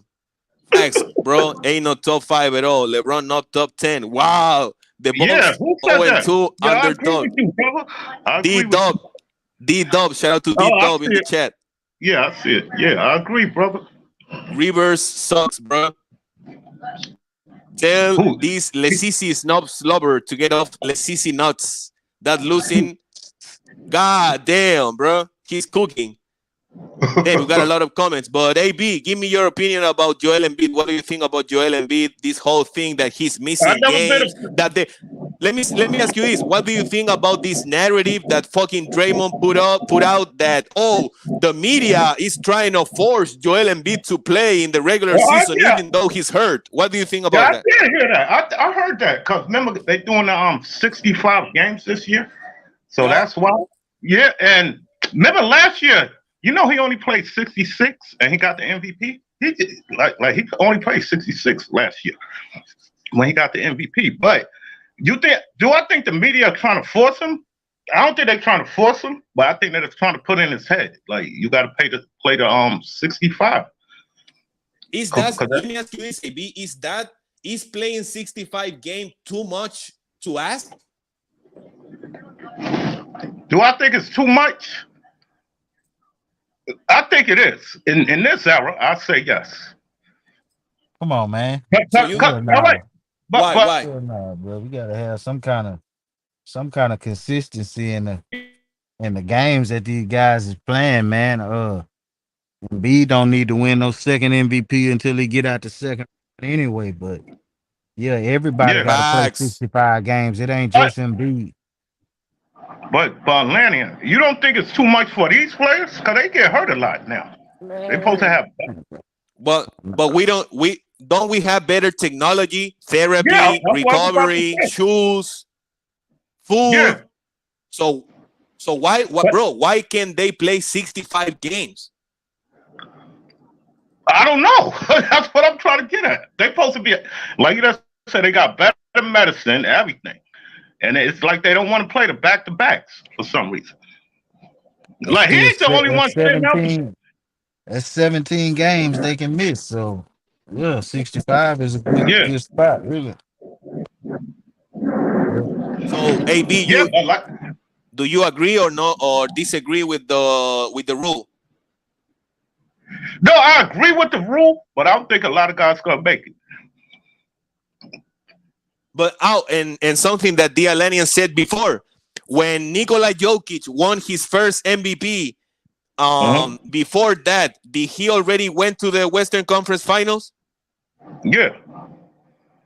Facts, bro. Ain't no top five at all. LeBron not top 10. Wow. The Yeah, Bucks who said 0 and that? 2 Yeah, I agree underdog. with you, brother. I D agree with you. Dub. D Dub. Shout out to D Oh, I Dub in see the it. chat. Yeah, I see it. Yeah, I agree, brother. Rivers sucks, bro. Tell Who? this Lesisi snob slobber to get off Lesisi nuts. That losing. God damn, bro. He's cooking. Damn, we got a lot of comments. But AB, give me your opinion about Joel Embiid. What do you think about Joel Embiid? This whole thing that he's I missing never been games. a. That they let me ask you this. What do you think about this narrative that fucking Draymond put out that the media is trying to force Joel Embiid to play in the regular Oh, season yeah, even though he's hurt? What do you think yeah, about I that? did hear that. I heard that because remember they doing the 65 games this year, so Yeah. that's why. Yeah, and remember last year, he only played 66 and he got the MVP. He did, like he only played 66 last year when he got the MVP. But do I think the media are trying to force him? I don't think they're trying to force him, but I think that it's trying to put in his head like you got to pay to play the 65. Is Cause, that 'cause let me ask you this, AB? Is playing 65 game too much to ask? do I think it's too much? I think it is. In this era, I say yes. Come on, man. So you Hell All right, nah. but why? but Why? Hell nah, bro. We gotta have some kind of consistency in the games that these guys is playing, man. B don't need to win no second MVP until he get out the second anyway. But Yeah, everybody Yeah, got to play Facts. 65 games. It ain't but just Embiid. Lanny, you don't think it's too much for these players? Because they get hurt a lot now. They supposed to Man. have. But we have better technology, Yeah, therapy, that's what I was about to recovery, say. shoes, food. Yeah, So why what but bro? Why can't they play 65 games? I don't know. That's what I'm trying to get at. They supposed to be like you just said. They got better medicine, everything, and it's like they don't want to play the back to backs for some reason. That's Like he still ain't the only that's one staying healthy. 17. That's 17 games they can miss. So yeah, 65 is a Yeah, good spot, really. Yeah. So AB, yeah, you but like do you agree or not or disagree with the rule? no, I agree with the rule, but I don't think a lot of guys gonna make it. But out and something that the Atlantean said before, when Nikola Jokic won his first MVP, Uh-huh. before that, did he already went to the Western Conference Finals? Yeah,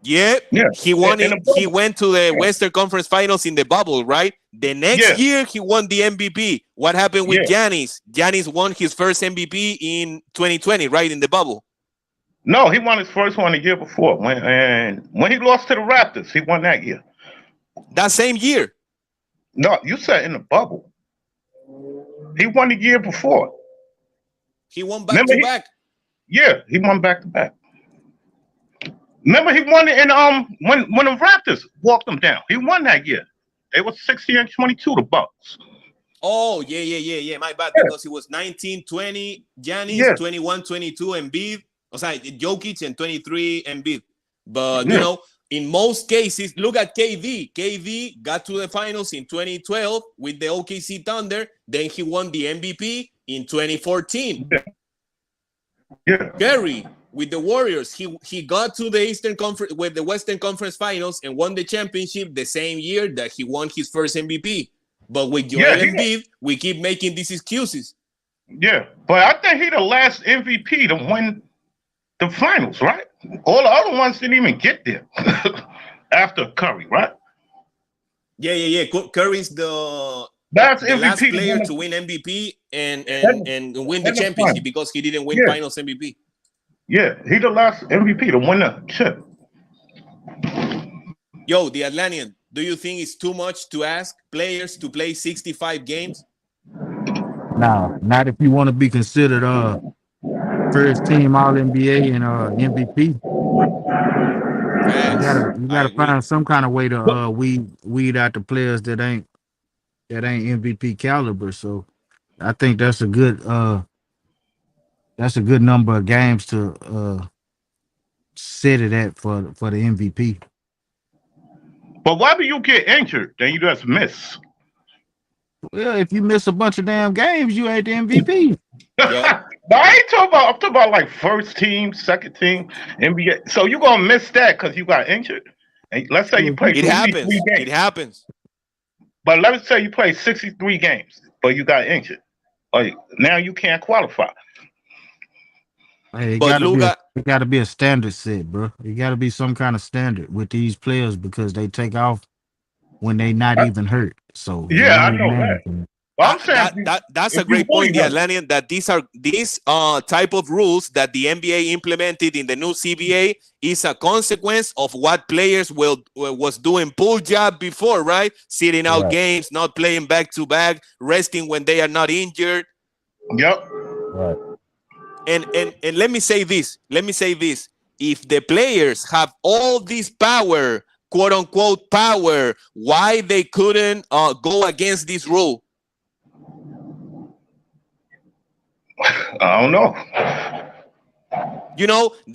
Yeah, yeah, he won in it. the He bubble. went to the Yeah, Western Conference Finals in the bubble, right? The next yeah, year, he won the MVP. What happened with yeah. Giannis? Giannis won his first MVP in 2020, right, in the bubble. No, he won his first one the year before when he lost to the Raptors. He won that year. That same year, No, you said in the bubble. He won the year before. he won back Remember to he? back. Yeah, he won back to back. Remember he won it in when the Raptors walked him down. He won that year. It was 60 and 22 the Bucks. Oh, yeah. My bad, Yeah, because it was 19, 20, Giannis, yeah, 21, 22, Embiid. O sea, Jokic and 23, Embiid. But, yeah, in most cases, look at KD. KD got to the finals in 2012 with the OKC Thunder. Then he won the MVP in 2014. yeah, yeah, Curry with the Warriors, he got to the Eastern Conference with the Western Conference Finals and won the championship the same year that he won his first MVP. But with Joel yeah. Embiid, we keep making these excuses. Yeah. But I think he the last MVP to win the finals, right? All the other ones didn't even get there after Curry, right? Yeah. Curry's the Last the last MVP to player win to win MVP and the, win the and the championship finals. because he didn't win Yeah, Finals MVP. yeah. He the last MVP to win the chip. Yo, the Atlantean, do you think it's too much to ask players to play 65 games? Now, not if you want to be considered first team All NBA and MVP. You Facts. gotta you I gotta agree. find some kind of way to But, weed out the players that ain't MVP caliber. So I think that's a good number of games to set it at for the MVP. but why do you get injured? Then you just miss. Well, if you miss a bunch of damn games, you ain't the MVP. Yup. But I ain't talking about. I'm talking about like first team, second team, NBA. So you gonna miss that because you got injured. And let's say you Well, play It 63 happens. It games. happens. But let's say you play 63 games, but you got injured. Like now you can't qualify. Hey, But look at it gotta be a standard set, bro. It gotta be some kind of standard with these players because they take off when they not even hurt. So it Yeah, I ain't know that. mandatory. But I'm saying that's a if you great really point, the hurt, Atlantean, that these type of rules that the NBA implemented in the new CBA is a consequence of what players was doing pull job before, right? Sitting out Right, games, not playing back to back, resting when they are not injured. yep. right. And let me say this. Let me say this. If the players have all this power, quote unquote power, why they couldn't go against this rule? I don't know.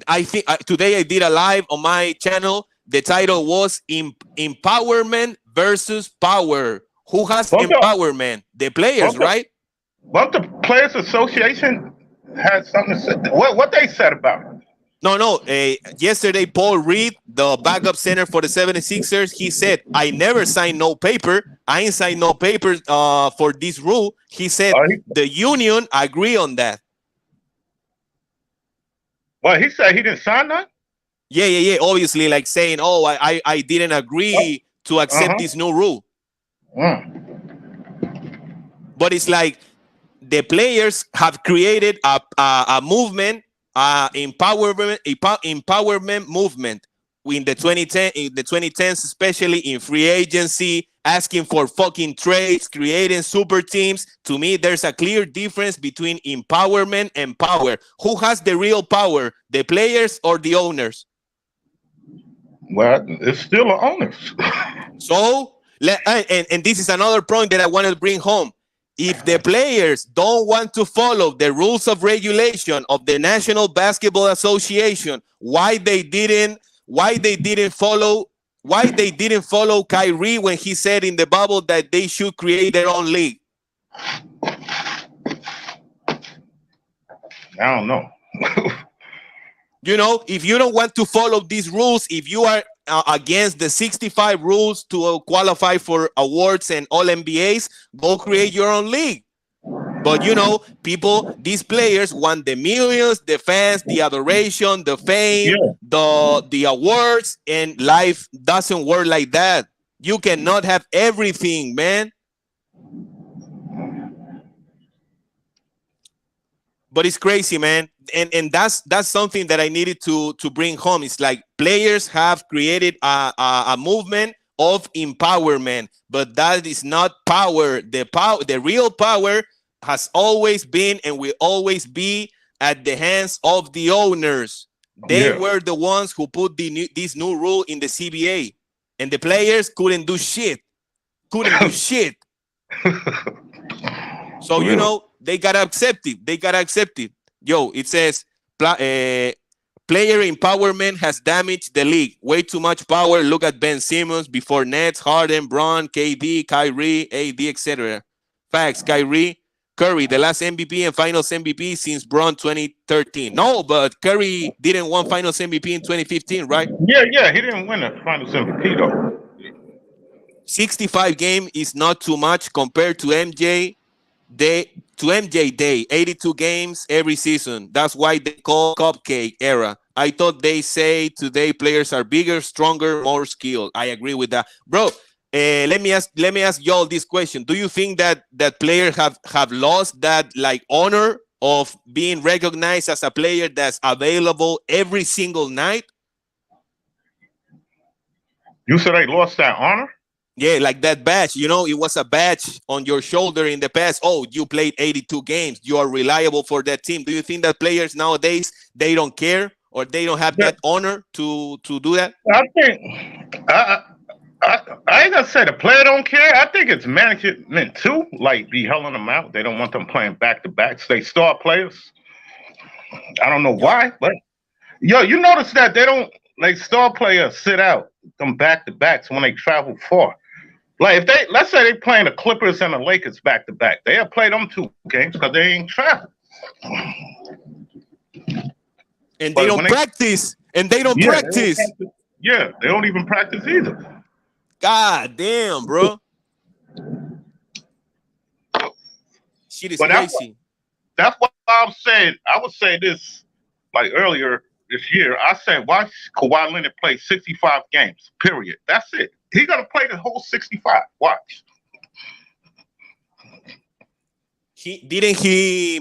I think today I did a live on my channel. The title was Empowerment versus Power. Who has But the, empowerment? The players, but the, right? but the Players Association had something to say. What they said about it? No. Yesterday, Paul Reed, the backup center for the 76ers, he said, I never signed no paper. I ain't signed no paper for this rule. He said, He, the union agree on that. well, he said he didn't sign that. Yeah. Obviously, like saying, "Oh, I didn't agree to accept Uh-huh. this new rule," Mm. but it's like the players have created a movement, empowerment movement in the 2010s, especially in free agency, asking for fucking trades, creating super teams. To me, there's a clear difference between empowerment and power. Who has the real power, the players or the owners? Well, it's still the owners. So, and this is another point that I wanted to bring home. If the players don't want to follow the rules of regulation of the National Basketball Association, why they didn't follow Kyrie when he said in the bubble that they should create their own league? I don't know. If you don't want to follow these rules, if you are against the 65 rules to qualify for awards and all NBAs, go create your own league. But these players want the millions, the fans, the adoration, the fame, Yeah. the awards, and life doesn't work like that. You cannot have everything, man. But it's crazy, man. And that's something that I needed to bring home. It's like players have created a movement of empowerment, but that is not power. The real power has always been and will always be at the hands of the owners. They Yeah. were the ones who put this new rule in the CBA, and the players couldn't do shit. Couldn't do shit. So Real. they gotta accept it. They gotta accept it. Yo, it says player empowerment has damaged the league. Way too much power. Look at Ben Simmons before Nets, Harden, Braun, KD, Kyrie, AD, etc. Facts. Curry, the last MVP and Finals MVP since Braun 2013. No, but Curry didn't win Finals MVP in 2015, right? Yeah. He didn't win the Finals MVP though. 65 game is not too much compared to MJ Day, 82 games every season. That's why they call cupcake era. I thought they say today players are bigger, stronger, more skilled. I agree with that, bro. Let me ask y'all this question. Do you think that players have lost that like honor of being recognized as a player that's available every single night? You said they lost that honor? Yeah, like that badge. It was a badge on your shoulder in the past. Oh, you played 82 games. You are reliable for that team. Do you think that players nowadays, they don't care or they don't have Yeah. that honor to do that? I think I ain't gonna say the player don't care. I think it's management too. Like be helling them out. They don't want them playing back to backs. They star players. I don't know Yep. why, but yo, you notice that they don't like star players sit out them back to backs when they travel far. Like if they let's say they playing the Clippers and the Lakers back to back, they'll play them 2 games because they ain't travel. And they But don't when they practice. And they don't yeah, they don't practice. practice. Yeah, they don't even practice either. God damn, bro. Shit is But crazy. that's why I'm saying. I would say this like earlier this year. I said, why Kawhi Leonard play 65 games? Period. That's it. He gonna play the whole 65. Watch. He He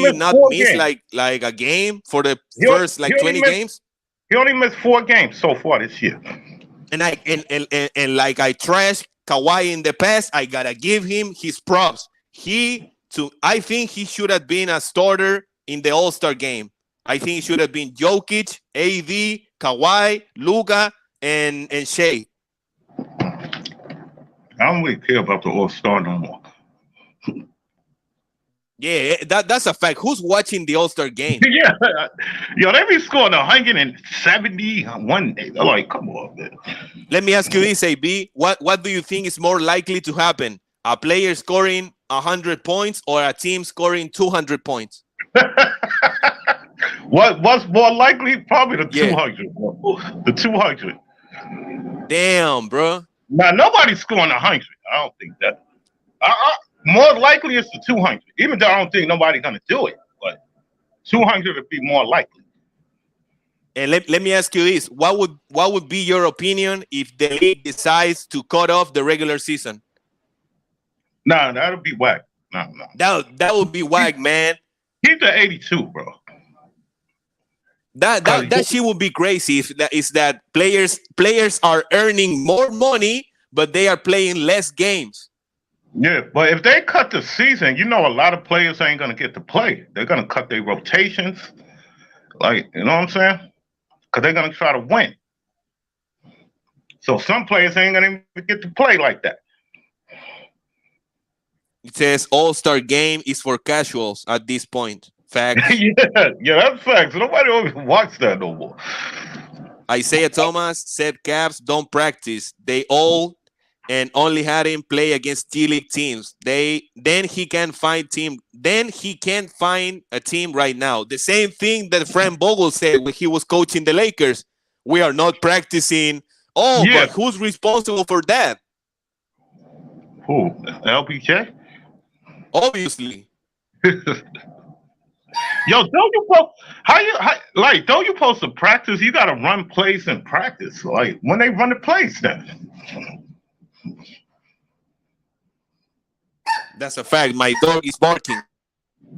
missed not four miss games. like a game for the He, on- first he like only 20 missed games? he only missed 4 games so far this year. And like I trashed Kawhi in the past, I gotta give him his props. I think he should have been a starter in the All-Star game. I think it should have been Jokic, AD, Kawhi, Luka, and Shea. I don't really care about the All Star no more. Yeah, that's a fact. Who's watching the All-Star game? Yeah, yo, they be scoring 171 days. I'm like, come on, man. Let me ask you this, AB. What do you think is more likely to happen? A player scoring 100 points or a team scoring 200 points? What's more likely? Probably the Yeah. 200. Bro. The 200. Damn, bro. Now nobody's scoring 100. I don't think that. More likely it's the 200. Even though I don't think nobody's gonna do it, but 200 would be more likely. And let me ask you this: what would be your opinion if the league decides to cut off the regular season? Nah, that'll be whack. No, no. That would be whack, man. Keep the 82, bro. That Cause that that shit would be crazy if that players are earning more money, but they are playing less games. yeah, but if they cut the season, you know, a lot of players ain't gonna get to play. They're gonna cut their rotations. Like, you know what I'm saying? Because they're gonna try to win. So some players ain't gonna even get to play like that. It says All-Star game is for casuals at this point. Facts. Yeah, that's facts. Nobody always watch that no more. Isaiah Thomas said Cavs don't practice. They all and only had him play against G League teams. Then he can find team. Then he can't find a team right now. The same thing that Frank Vogel said when he was coaching the Lakers. We are not practicing. Oh, Yeah. but who's responsible for that? Who? LBJ? Obviously. Yo, don't you post like don't you supposed to practice? You gotta run plays in practice. Like when they run the plays then. That's a fact. My dog is barking.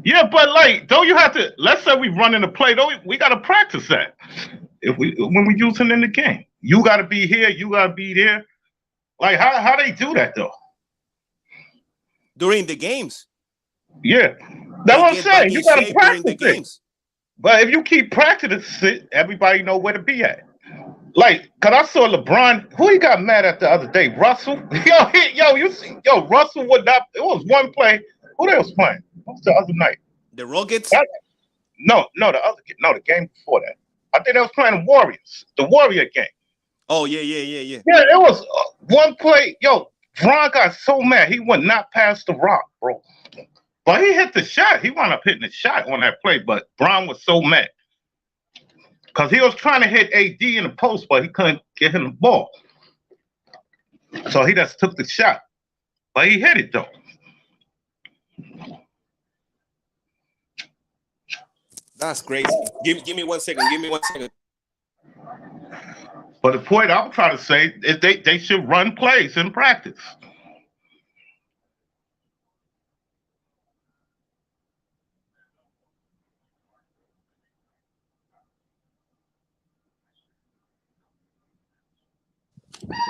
Yeah, but like, don't you have to? Let's say we run in the play. Don't we got to practice that? If we when we using in the game, you got to be here. You got to be there. Like how they do that though? During the games. Yeah, that's They what I'm get saying. back You in got to shape during practice the it. games. But if you keep practicing it, everybody know where to be at. Like, cause I saw LeBron. Who he got mad at the other day? Russell. You see, Russell would not. It was one play. Who they was playing? What was the other night? The Rockets. No, the game before that. I think they was playing the Warriors, the Warrior game. Oh yeah. Yeah, it was one play. Bron got so mad he would not pass the rock, bro. But he hit the shot. He wound up hitting the shot on that play, but Bron was so mad because he was trying to hit AD in the post, but he couldn't get him the ball. So he just took the shot, but he hit it though. That's crazy. Give me 1 second. Give me 1 second. But the point I'm trying to say is they should run plays in practice.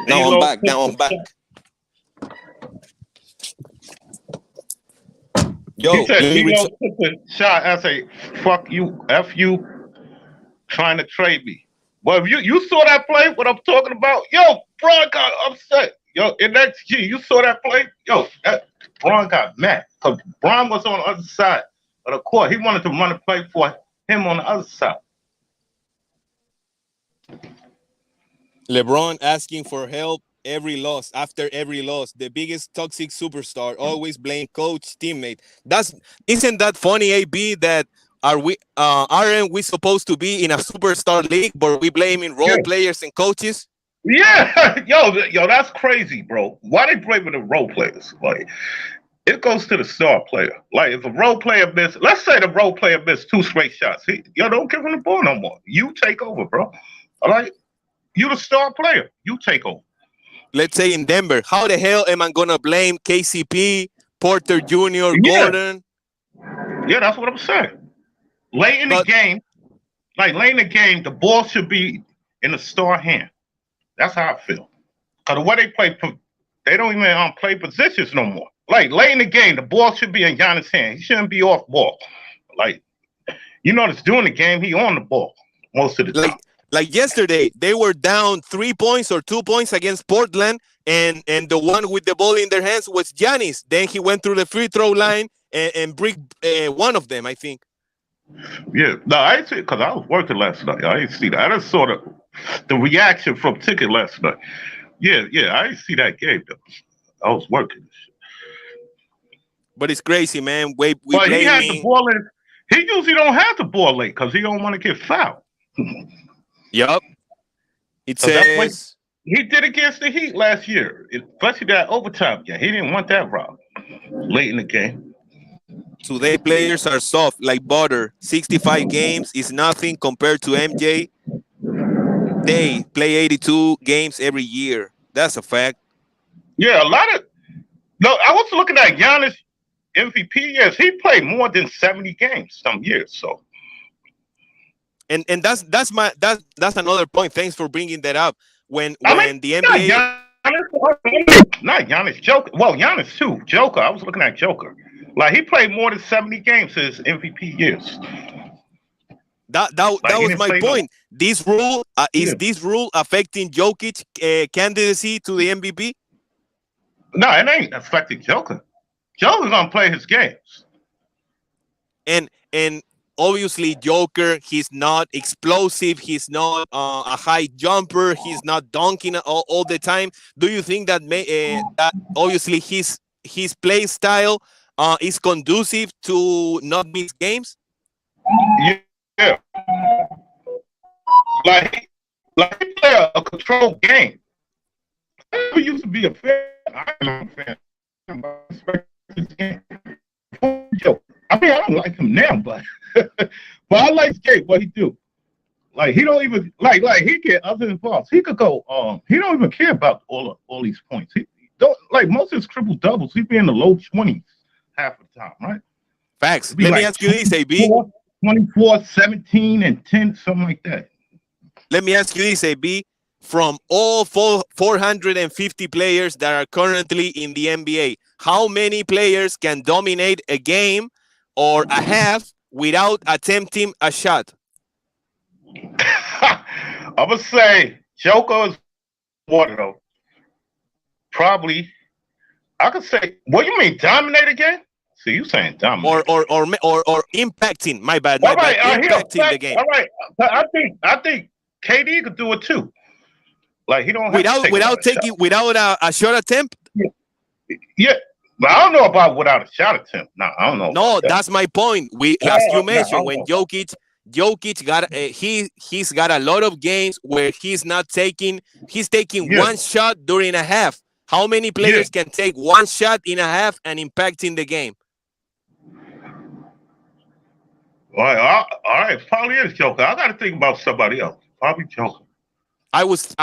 Now I'm back. Now I'm back. Yo, He said, let me took the shot. I say, fuck you, F you, trying to trade me. Well, if you saw that play, what I'm talking about? Yo, Bron got upset. Yo, in that G, you saw that play? Yo, Bron got mad. Because Bron was on the other side of the court. He wanted to run a play for him on the other side. LeBron asking for help after every loss. The biggest toxic superstar always blame coach, teammate. Isn't that funny, AB? That aren't we supposed to be in a superstar league, but we blaming role players and coaches? Yeah, yo, that's crazy, bro. Why they blaming the role players? Like, it goes to the star player. Like, if a role player let's say the role player missed 2 straight shots. Don't give him the ball no more. You take over, bro. All right? You the star player. You take over. Let's say in Denver. How the hell am I gonna blame KCP, Porter Jr., Gordon? Yeah, that's what I'm saying. Late in the game, the ball should be in the star hand. That's how I feel. Because the way they play, they don't even play positions no more. Like, late in the game, the ball should be in Giannis' hand. He shouldn't be off ball. Like, you notice during the game, he on the ball most of the time. Like yesterday, they were down 3 points or 2 points against Portland, and the one with the ball in their hands was Giannis. Then he went through the free throw line and bricked one of them, I think. Yeah, no, I didn't see it because I was working last night. I didn't see that. I just saw the reaction from Ticket last night. Yeah, I didn't see that game though. I was working. But it's crazy, man. But he had the ball in. He usually don't have the ball late because he don't want to get fouled. Yup. It says he did against the Heat last year, especially that overtime game. He didn't want that route late in the game. Today players are soft like butter. 65 games is nothing compared to MJ. They play 82 games every year. That's a fact. Yeah, a lot of no. I was looking at Giannis MVP years. He played more than 70 games some years. So And that's another point. Thanks for bringing that up. When I mean, when the not NBA Giannis, not Giannis. Joker. Well, Giannis too. Joker. I was looking at Joker. Like he played more than 70 games his MVP years. that Like he was didn't my play no. point. This rule is Yeah. this rule affecting Jokic candidacy to the MVP? No, it ain't affecting Joker. Joker's gonna play his games. And obviously Joker, he's not explosive, he's not a high jumper, he's not dunking all the time. Do you think that that obviously his play style is conducive to not miss games? Yeah. Like he play a controlled game. I never used to be a fan. I am a fan. I respect his game. Joker. I mean, I don't like him now, but but I like Skate. What he do? Like he don't even like he get other involved. He could go. He don't even care about all these points. He don't like most of his triple doubles. He be in the low 20s half the time, right? Facts. It'd be Let me like ask you this, AB. 24, 17, and 10, something like that. Let me ask you this, AB. From all 450 players that are currently in the NBA, how many players can dominate a game or a half without attempting a shot? I would say Joker is one of them. Probably. I could say. What you mean dominate again? See, you saying dominate? Or impacting? My bad. All right, Impacting the game. All right. I think KD could do it too. Like he don't have to take without a shot attempt. Yeah, but I don't know about without a shot attempt. No, I don't know. No, that's my point. As you mentioned, when know. Jokic got he's got a lot of games where he's taking one shot during a half. How many players can take one shot in a half and impacting the game? All right, probably is Joker. I got to think about somebody else. Probably Joker. I was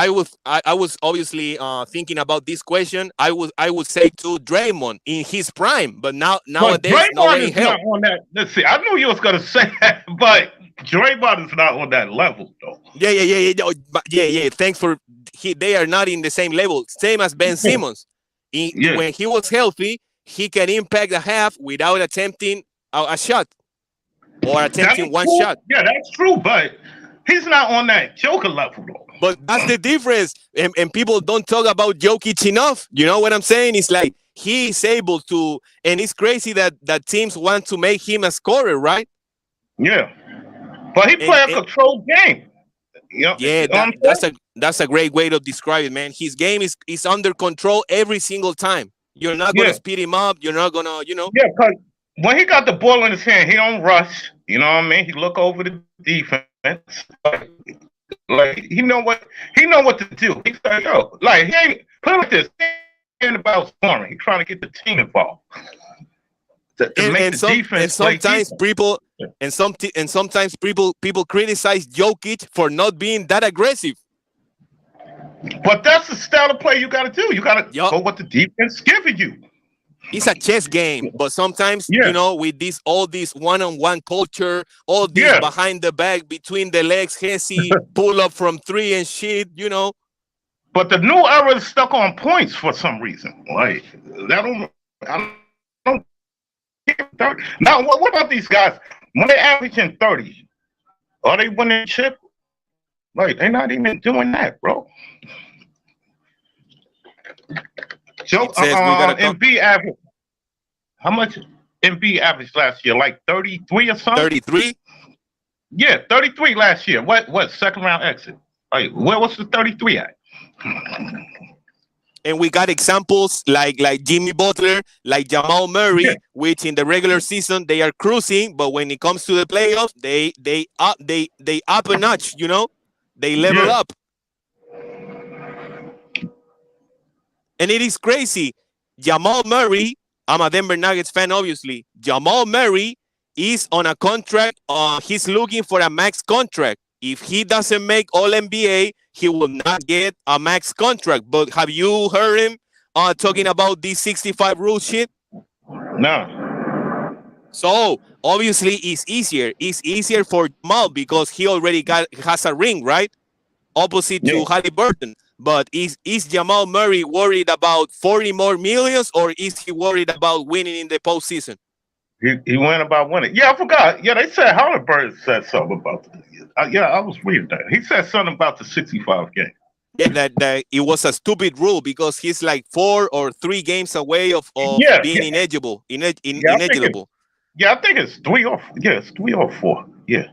obviously thinking about this question. I would say to Draymond in his prime, but nowadays Draymond is not on that. Let's see. I knew you was gonna say that, but Draymond is not on that level though. Yeah. Thanks for they are not in the same level. Same as Ben Simmons. When he was healthy, he can impact a half without attempting a shot or attempting one shot. Yeah, that's true, but he's not on that Joker level though. But that's the difference. And people don't talk about Jokic enough. You know what I'm saying? It's like he's able to, and it's crazy that teams want to make him a scorer, right? Yeah. But he play a controlled game. Yeah, that's a great way to describe it, man. His game is under control every single time. You're not gonna speed him up. You're not gonna, Yeah, because when he got the ball in his hand, he don't rush. You know what I mean? He look over the defense. Like he know what to do. He's like, yo, like he ain't put it like this. He ain't about scoring. He's trying to get the team involved. To make the defense. And sometimes people criticize Jokic for not being that aggressive. But that's the style of play you got to do. You got to go what the defense giving you. It's a chess game, but sometimes with all this one-on-one culture, all this behind the back, between the legs, Hesse pull up from three and shit, But the new era is stuck on points for some reason. Like I don't. Now, what about these guys? When they're averaging 30, are they winning chip? Like they're not even doing that, bro. So Embiid average. How much Embiid averaged last year? Like 33 or something? 33? Yeah, 33 last year. What second round exit? Like where was the 33 at? And we got examples like Jimmy Butler, like Jamal Murray, which in the regular season they are cruising, but when it comes to the playoffs, they up a notch, they level up. And it is crazy. Jamal Murray, I'm a Denver Nuggets fan, obviously. Jamal Murray is on a contract. He's looking for a max contract. If he doesn't make All NBA, he will not get a max contract. But have you heard him talking about this 65 rule shit? No. So obviously, it's easier. It's easier for Jamal because he already has a ring, right? Opposite Yeah. to Halliburton. But is Jamal Murray worried about 40 more millions, or is he worried about winning in the postseason? He went about winning. Yeah, I forgot. Yeah, they said Halliburton said something about this. Yeah, I was reading that. He said something about the 65 game. Yeah, that it was a stupid rule because he's like 4 or 3 games away of Yeah, being yeah, yeah. ineligible. I think it's 3 or yeah, it's 3 or 4. Yeah,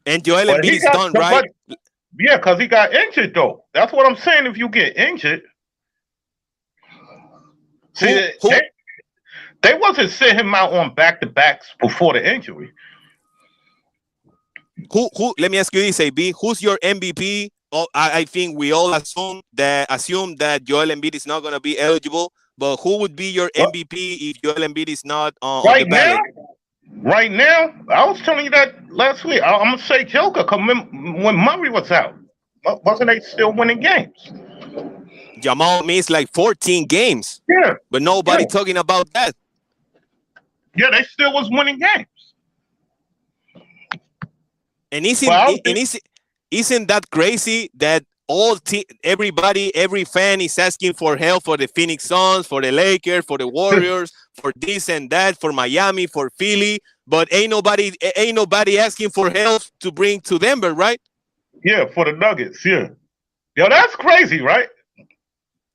And Joel but Embiid he is got done, right? but yeah, because he got injured though. That's what I'm saying. If you get injured, see, Who who they wasn't sending him out on back to backs before the injury. who? Let me ask you this, AB. Who's your MVP? Oh, I think we all assume that Joel Embiid is not going to be eligible. But who would be your But MVP if Joel Embiid is not on the right now, ballot? right now, I was telling you that last week. I'm gonna say Joker. Cause when Murray was out, wasn't they still winning games? Jamal missed like 14 games, Yeah, but yeah, nobody talking about that. yeah. They still was winning games. And But I don't think. isn't that crazy that everybody, every fan is asking for help for the Phoenix Suns, for the Lakers, for the Warriors, for this and that, for Miami, for Philly, but ain't nobody asking for help to bring to Denver, right? Yeah, for the Nuggets. Yeah, yo, that's crazy, right?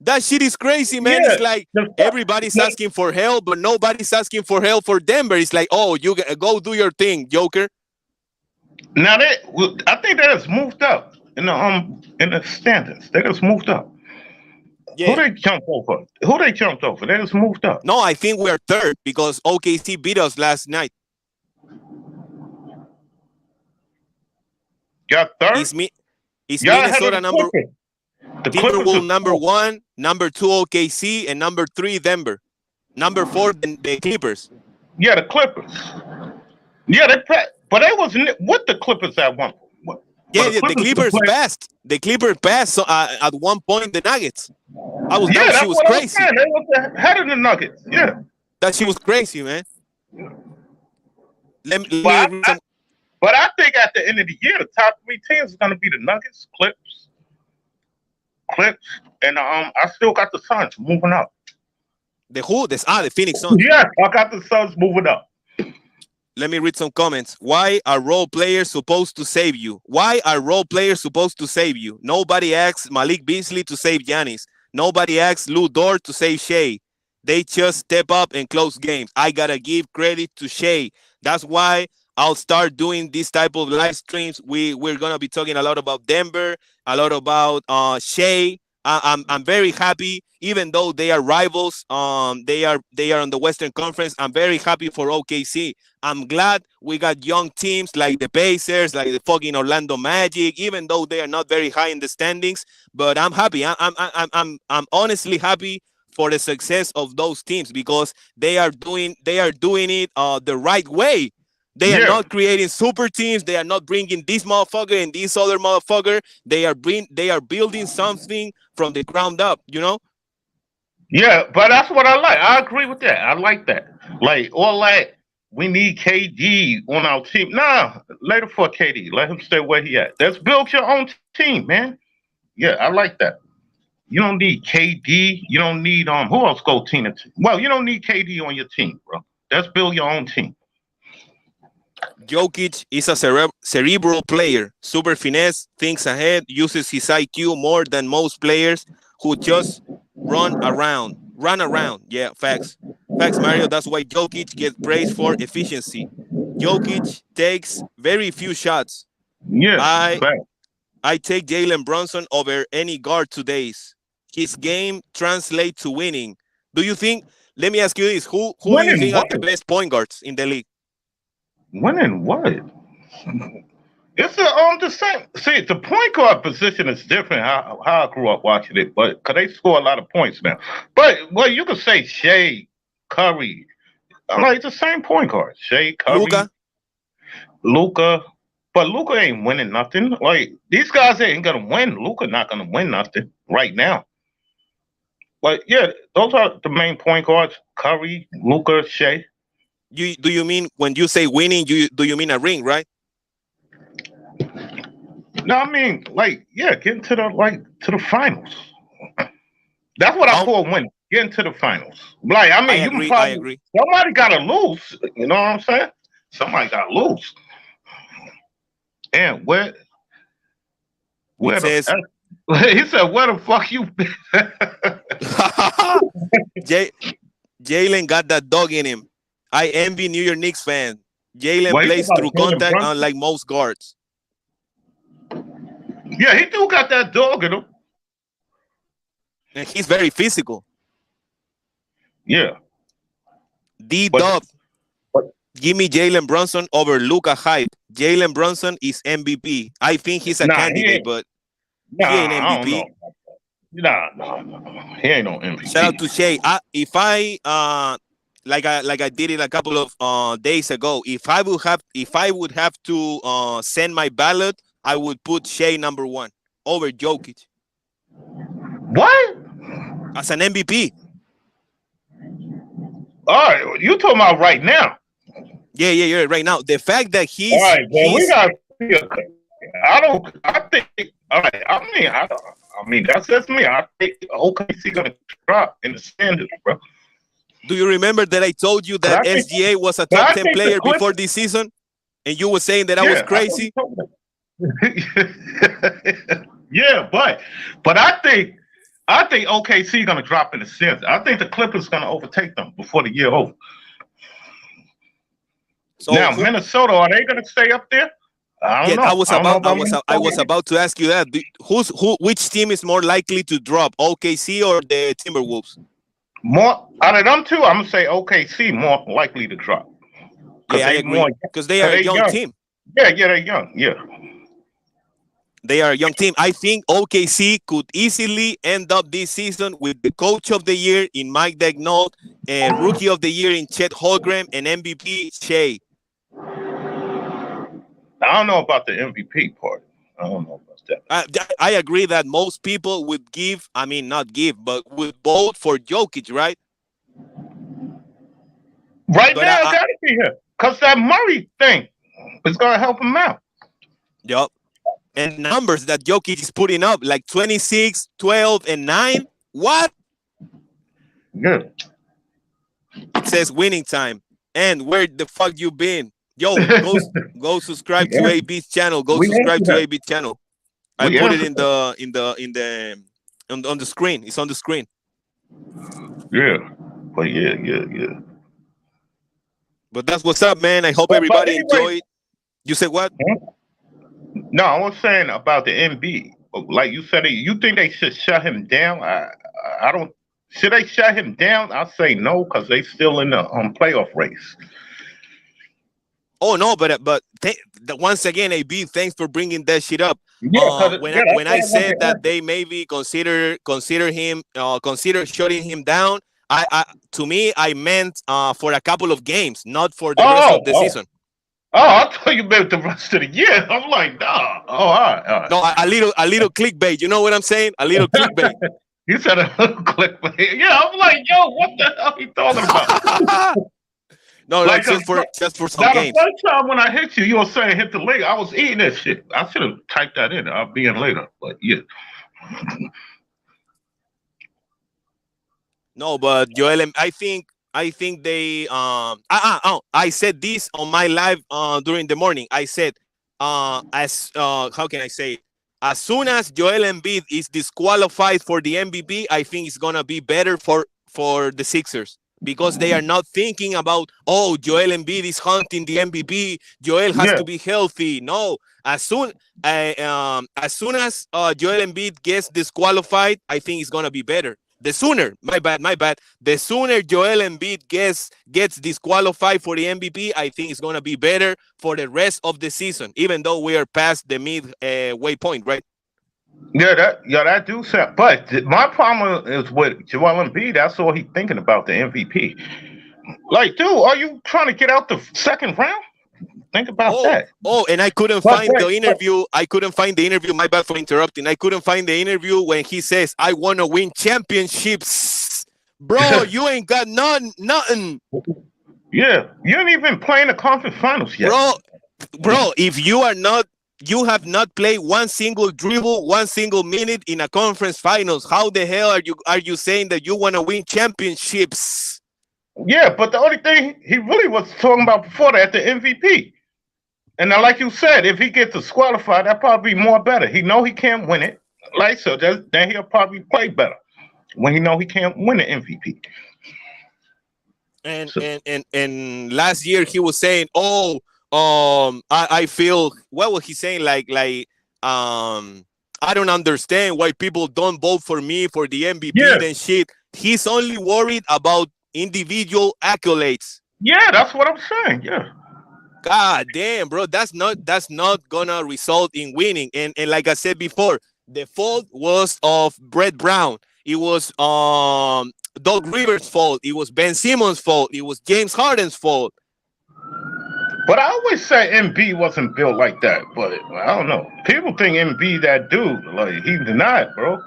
That shit is crazy, man. Yeah. It's like The, everybody's the, asking for help, but nobody's asking for help for Denver. It's like, oh, you go do your thing, Joker. now I think that has moved up in the standings. They just moved up. Who Yeah. they jumped over? Who they jumped over? They just moved up. No, I think we're third because OKC beat us last night. Got third. Is me is Y'all ahead of Minnesota the Clippers. The Clippers Timberwolves is number four. 1, number 2 OKC, and number 3 Denver. Number 4 the Clippers. Yeah, the Clippers. Yeah, but they wasn't with the Clippers at one point. Yeah, But the the Clippers was Clippers playing. passed. The Clippers passed at one point the Nuggets. Yeah, That she that's was what I was crazy. saying. They was ahead of the Nuggets. Yeah, That she was crazy, man. Let but me read some. I think at the end of the year, the top 3 teams is going to be the Nuggets, Clips, and I still got the Suns moving up. The who? The Phoenix Suns. Yeah, I got the Suns moving up. Let me read some comments. Why are role players supposed to save you? Why are role players supposed to save you? Nobody asks Malik Beasley to save Giannis. Nobody asks Lou Dort to save Shea. They just step up and close games. I gotta give credit to Shea. That's why I'll start doing this type of live streams. We're gonna be talking a lot about Denver, a lot about Shea. I'm very happy, even though they are rivals. They are on the Western Conference. I'm very happy for OKC. I'm glad we got young teams like the Pacers, like the fucking Orlando Magic, even though they are not very high in the standings. But I'm happy. I'm honestly happy for the success of those teams because they are doing it the right way. They are Yeah, not creating super teams. They are not bringing this motherfucker and this other motherfucker. They are building something from the ground up. yeah, but that's what I like. I agree with that. I like that. Like all that. We need KD on our team. Nah, later for KD. Let him stay where he at. Let's build your own team, man. Yeah, I like that. You don't need KD. You don't need who else go team to team? Well, you don't need KD on your team, bro. Let's build your own team. Jokic is a cerebral player, super finesse, thinks ahead, uses his IQ more than most players who just run around. Run around. Yeah, facts. Facts, Mario. That's why Jokic gets praised for efficiency. Jokic takes very few shots. Yeah, I fact. I take Jalen Brunson over any guard today's. His game translates to winning. Do you think? Let me ask you this: Who do you Winning think are what? the best point guards in the league? Winning what? It's the same. See, the point guard position is different. How I grew up watching it, but because they score a lot of points now. But well, you could say Shea, Curry. I'm like it's the same point guard. Shea, Curry, Luka. Luca. But Luca ain't winning nothing. Like these guys ain't gonna win. Luca not gonna win nothing right now. But yeah, those are the main point guards: Curry, Luca, Shea. You mean when you say winning, you mean a ring, right? No, I mean like yeah, getting to the finals. That's what I Oh, call winning. Getting to the finals. Like I I mean, you can agree. I probably agree. somebody gotta lose. You know what I'm saying? Somebody gotta lose. And It where the says he said where the fuck you been? Jay, Jalen got that dog in him. I envy New York Knicks fan. Jalen Well, he plays talking through about Jalen contact Brunson. unlike most guards. Yeah, he do got that dog in him. And he's very physical. Yeah, D but Dub, but give me Jalen Brunson over Luca hype. Jalen Brunson is MVP. I think he's a nah, he candidate, ain't. but he ain't Nah, I don't know. MVP. Nah. He ain't no Shout out MVP. to Shay. If I like I did it a couple of days ago, if I would have to send my ballot, I would put Shay number one over Jokic What? as an MVP. All right, you talking about right now? Yeah. Right now, the fact that All right, man. We he's gotta see. I don't. I think. All right. I mean, that's just me. I think OKC gonna drop in the standards, bro. do you remember that I told you But that I think. SGA was a But top I 10 think the player before Clippers. this season? And you were saying that I was Yeah, I know you crazy? told me. Yeah, but I think OKC gonna drop in the standards. I think the Clippers gonna overtake them before the year over. So Now who Minnesota, are they gonna stay up there? I don't yeah, know. I don't know about I Minnesota. was about to ask you that. Which team is more likely to drop, OKC or the Timberwolves? More out of them two, I'm gonna say OKC more likely to drop because Yeah, I they more agree. Because they because are a they young young. team. Yeah, they're young. Yeah, They are a young team. I think OKC could easily end up this season with the coach of the year in Mike Daigneault, and rookie of the year in Chet Holmgren, and MVP Shea. I don't know about the MVP part. I don't know about that. I agree that most people would give, I mean, not give, but would vote for Jokic, right? Right But now, it gotta be here because that Murray thing is gonna help him out. yep. And numbers that Jokic is putting up, like 26, 12, and 9. What? Good. It says winning time. And where the fuck you been? Yo, go subscribe we to answered, AB's channel. Go we subscribe answered to that. AB's channel. I We put it answered in that. on the screen. It's on the screen. Yeah, but yeah. But that's what's up, man. I hope But everybody anyway, enjoyed. You said what? no, I was saying about the MB. Like you said, you think they should shut him down? I don't. Should they shut him down? I say no because they still in the playoff race. Oh no, once again, AB, thanks for bringing that shit up. Yeah, because When yeah, that's I what I wanted said to that answer. they maybe consider him consider shutting him down, I to me I meant for a couple of games, not for the rest Oh, of the oh, season. I thought you meant the rest of the year. I'm like, nah. Oh, all right. No, a little clickbait. You know what I'm saying? A little clickbait. You said a clickbait. Yeah, I'm like, yo, what the hell are you talking about? No, like Like, just for some now the games. first time when I hit you, you were saying hit the link. I was eating that shit. I should have typed that in. I'll be in later. But yeah. No, but Joel, I think they I said this on my live during the morning. I said as how can I say it? As soon as Joel Embiid is disqualified for the MVP, I think it's gonna be better for the Sixers because they are not thinking about, oh, Joel Embiid is hunting the MVP. Joel has Yeah. to be healthy. No, as soon as Joel Embiid gets disqualified, I think it's gonna be better. The sooner, my bad. The sooner Joel Embiid gets disqualified for the MVP, I think it's gonna be better for the rest of the season, even though we are past the mid way point, right? That do sound. But my problem is with Joel Embiid. That's all he thinking about the MVP. Like, dude, are you trying to get out the second round? Think about Oh, that. and I couldn't But find the wait, interview. I couldn't find the interview. My bad for interrupting. I couldn't find the interview when he says, "I want to win championships." Bro, but, you ain't got nothing. yeah, you ain't even playing the conference finals yet. Bro, if you are not, you have not played one single dribble, one single minute in a conference finals. How the hell are you saying that you want to win championships? Yeah, but the only thing he really was talking about before that, the MVP. And now, like you said, if he gets disqualified, that probably be more better. He know he can't win it, like so. Then he'll probably play better when he know he can't win the MVP. And So last year he was saying, "Oh, I feel what was he saying? Um, I don't understand why people don't vote for me for the MVP yeah, and shit." He's only worried about individual accolades. yeah, that's what I'm saying. Yeah, God damn, bro, that's not gonna result in winning. And like I said before, the fault was of Brett Brown. It was Doug Rivers' fault. It was Ben Simmons' fault. It was James Harden's fault. but I always say MB wasn't built like that. But I don't know. People think MB that dude. Like he denied, bro.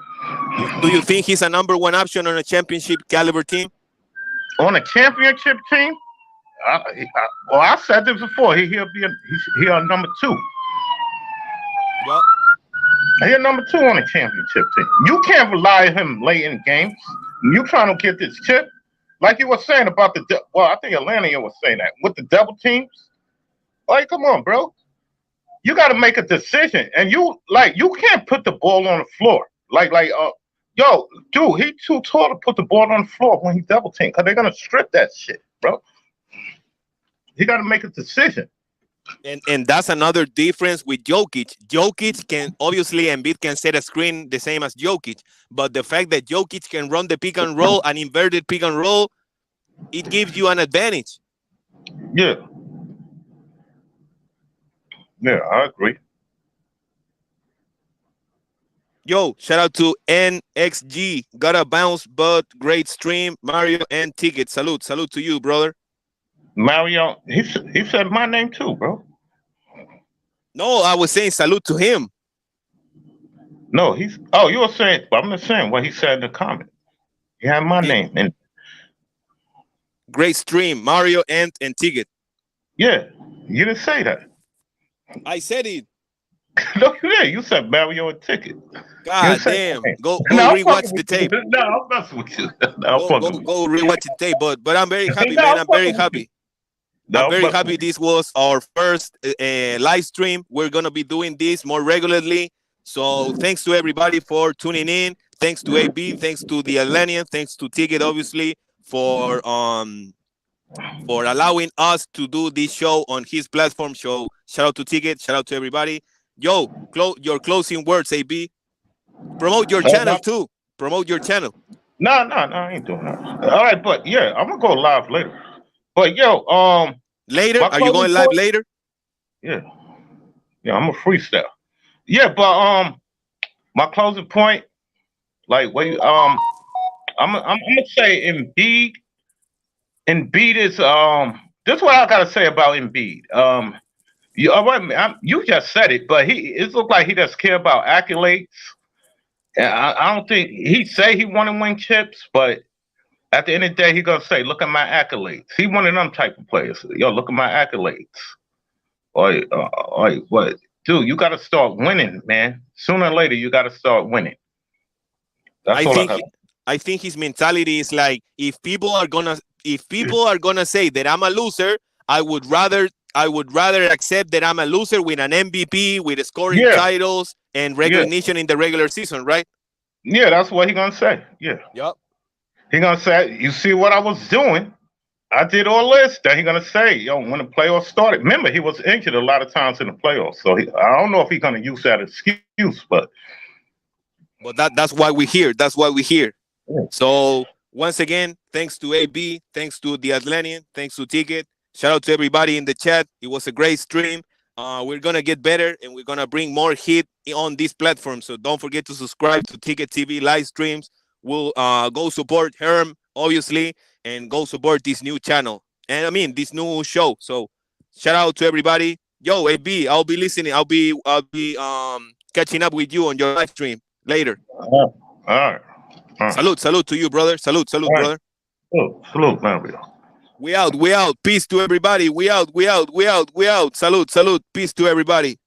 Do you think he's a number one option on a championship caliber team? On a championship team, well, I said this before. He'll number two. Yup. He's number two on a championship team. You can't rely on him late in games. You trying to get this chip, like you were saying about well, I think Atlanta was saying that with the double teams. Like, come on, bro. You got to make a decision, and you can't put the ball on the floor. Yo, dude, he too tall to put the ball on the floor when he double team because they're gonna strip that shit, bro. He got to make a decision. And that's another difference with Jokic. Jokic can obviously Embiid can set a screen the same as Jokic, but the fact that Jokic can run the pick and roll, an inverted pick and roll, it gives you an advantage. Yeah, yeah, I agree. Yo, shout out to NXG. Got a bounce, but great stream. Mario and Ticket. Salute to you, brother. Mario, he said my name too, bro. No, I was saying salute to him. No, oh, you were saying, I'm just saying what he said in the comment. He had my Yeah. name. And Great stream, Mario and Ticket. yeah, you didn't say that. I said it. No, you didn't. You said Mario and Ticket. God damn. Go No, I'm rewatch fucking the with you. tape. No, I'm messing with you. No, I'm fucking with you. Go rewatch the tape. But I'm very happy, No, man. I'm I'm very fucking with you. happy. No, I'm I'm very messing happy with you. this was our first live stream. We're going to be doing this more regularly. So thanks to everybody for tuning in. Thanks to AB. Thanks to the Atlantean. Thanks to Ticket, obviously, for allowing us to do this show on his platform. So shout out to Ticket. Shout out to everybody. Yo, your closing words, AB. Promote your channel too. Promote your channel. No, I ain't doing that. All right, but yeah, I'm gonna go live later. But yo, Later? my Are you closing going live point. later? Yeah, yeah, I'm a freestyle. Yeah, but my closing point, like when I'm gonna say Embiid. Embiid is this is what I gotta say about Embiid. You all right, you just said it, but it looks like he doesn't care about accolades. And I don't think he say he want to win chips, but at the end of the day, he gonna say, "Look at my accolades." He one of them type of players. Yo, look at my accolades. Or what, dude? You got to start winning, man. Sooner or later, you got to start winning. That's I all I think got. I think his mentality is like if people are gonna say that I'm a loser, I would rather accept that I'm a loser with an MVP, with scoring Yeah, titles and yeah, recognition in the regular season, right? yeah. That's what he gonna say. Yeah, Yep. he gonna say, "You see what I was doing? I did all this." Then he gonna say, "Yo, when the playoffs started, remember he was injured a lot of times in the playoffs, so I don't know if he's gonna use that excuse, but But that's why we're here. That's why we're here. yeah. So once again, thanks to AB, thanks to the Atlantean, thanks to Ticket. Shout out to everybody in the chat. It was a great stream. We're gonna get better and we're gonna bring more hit on this platform. So don't forget to subscribe to Ticket TV live streams. We'll go support Herm, obviously, and go support this new channel. And I mean this new show. So Shout out to everybody. Yo, AB, I'll be listening. I'll be catching up with you on your live stream later. All right. All right. Salute to you, brother. Salute, All right. brother. Salute, Mario. We out. Peace to everybody. We out. Salute. Peace to everybody.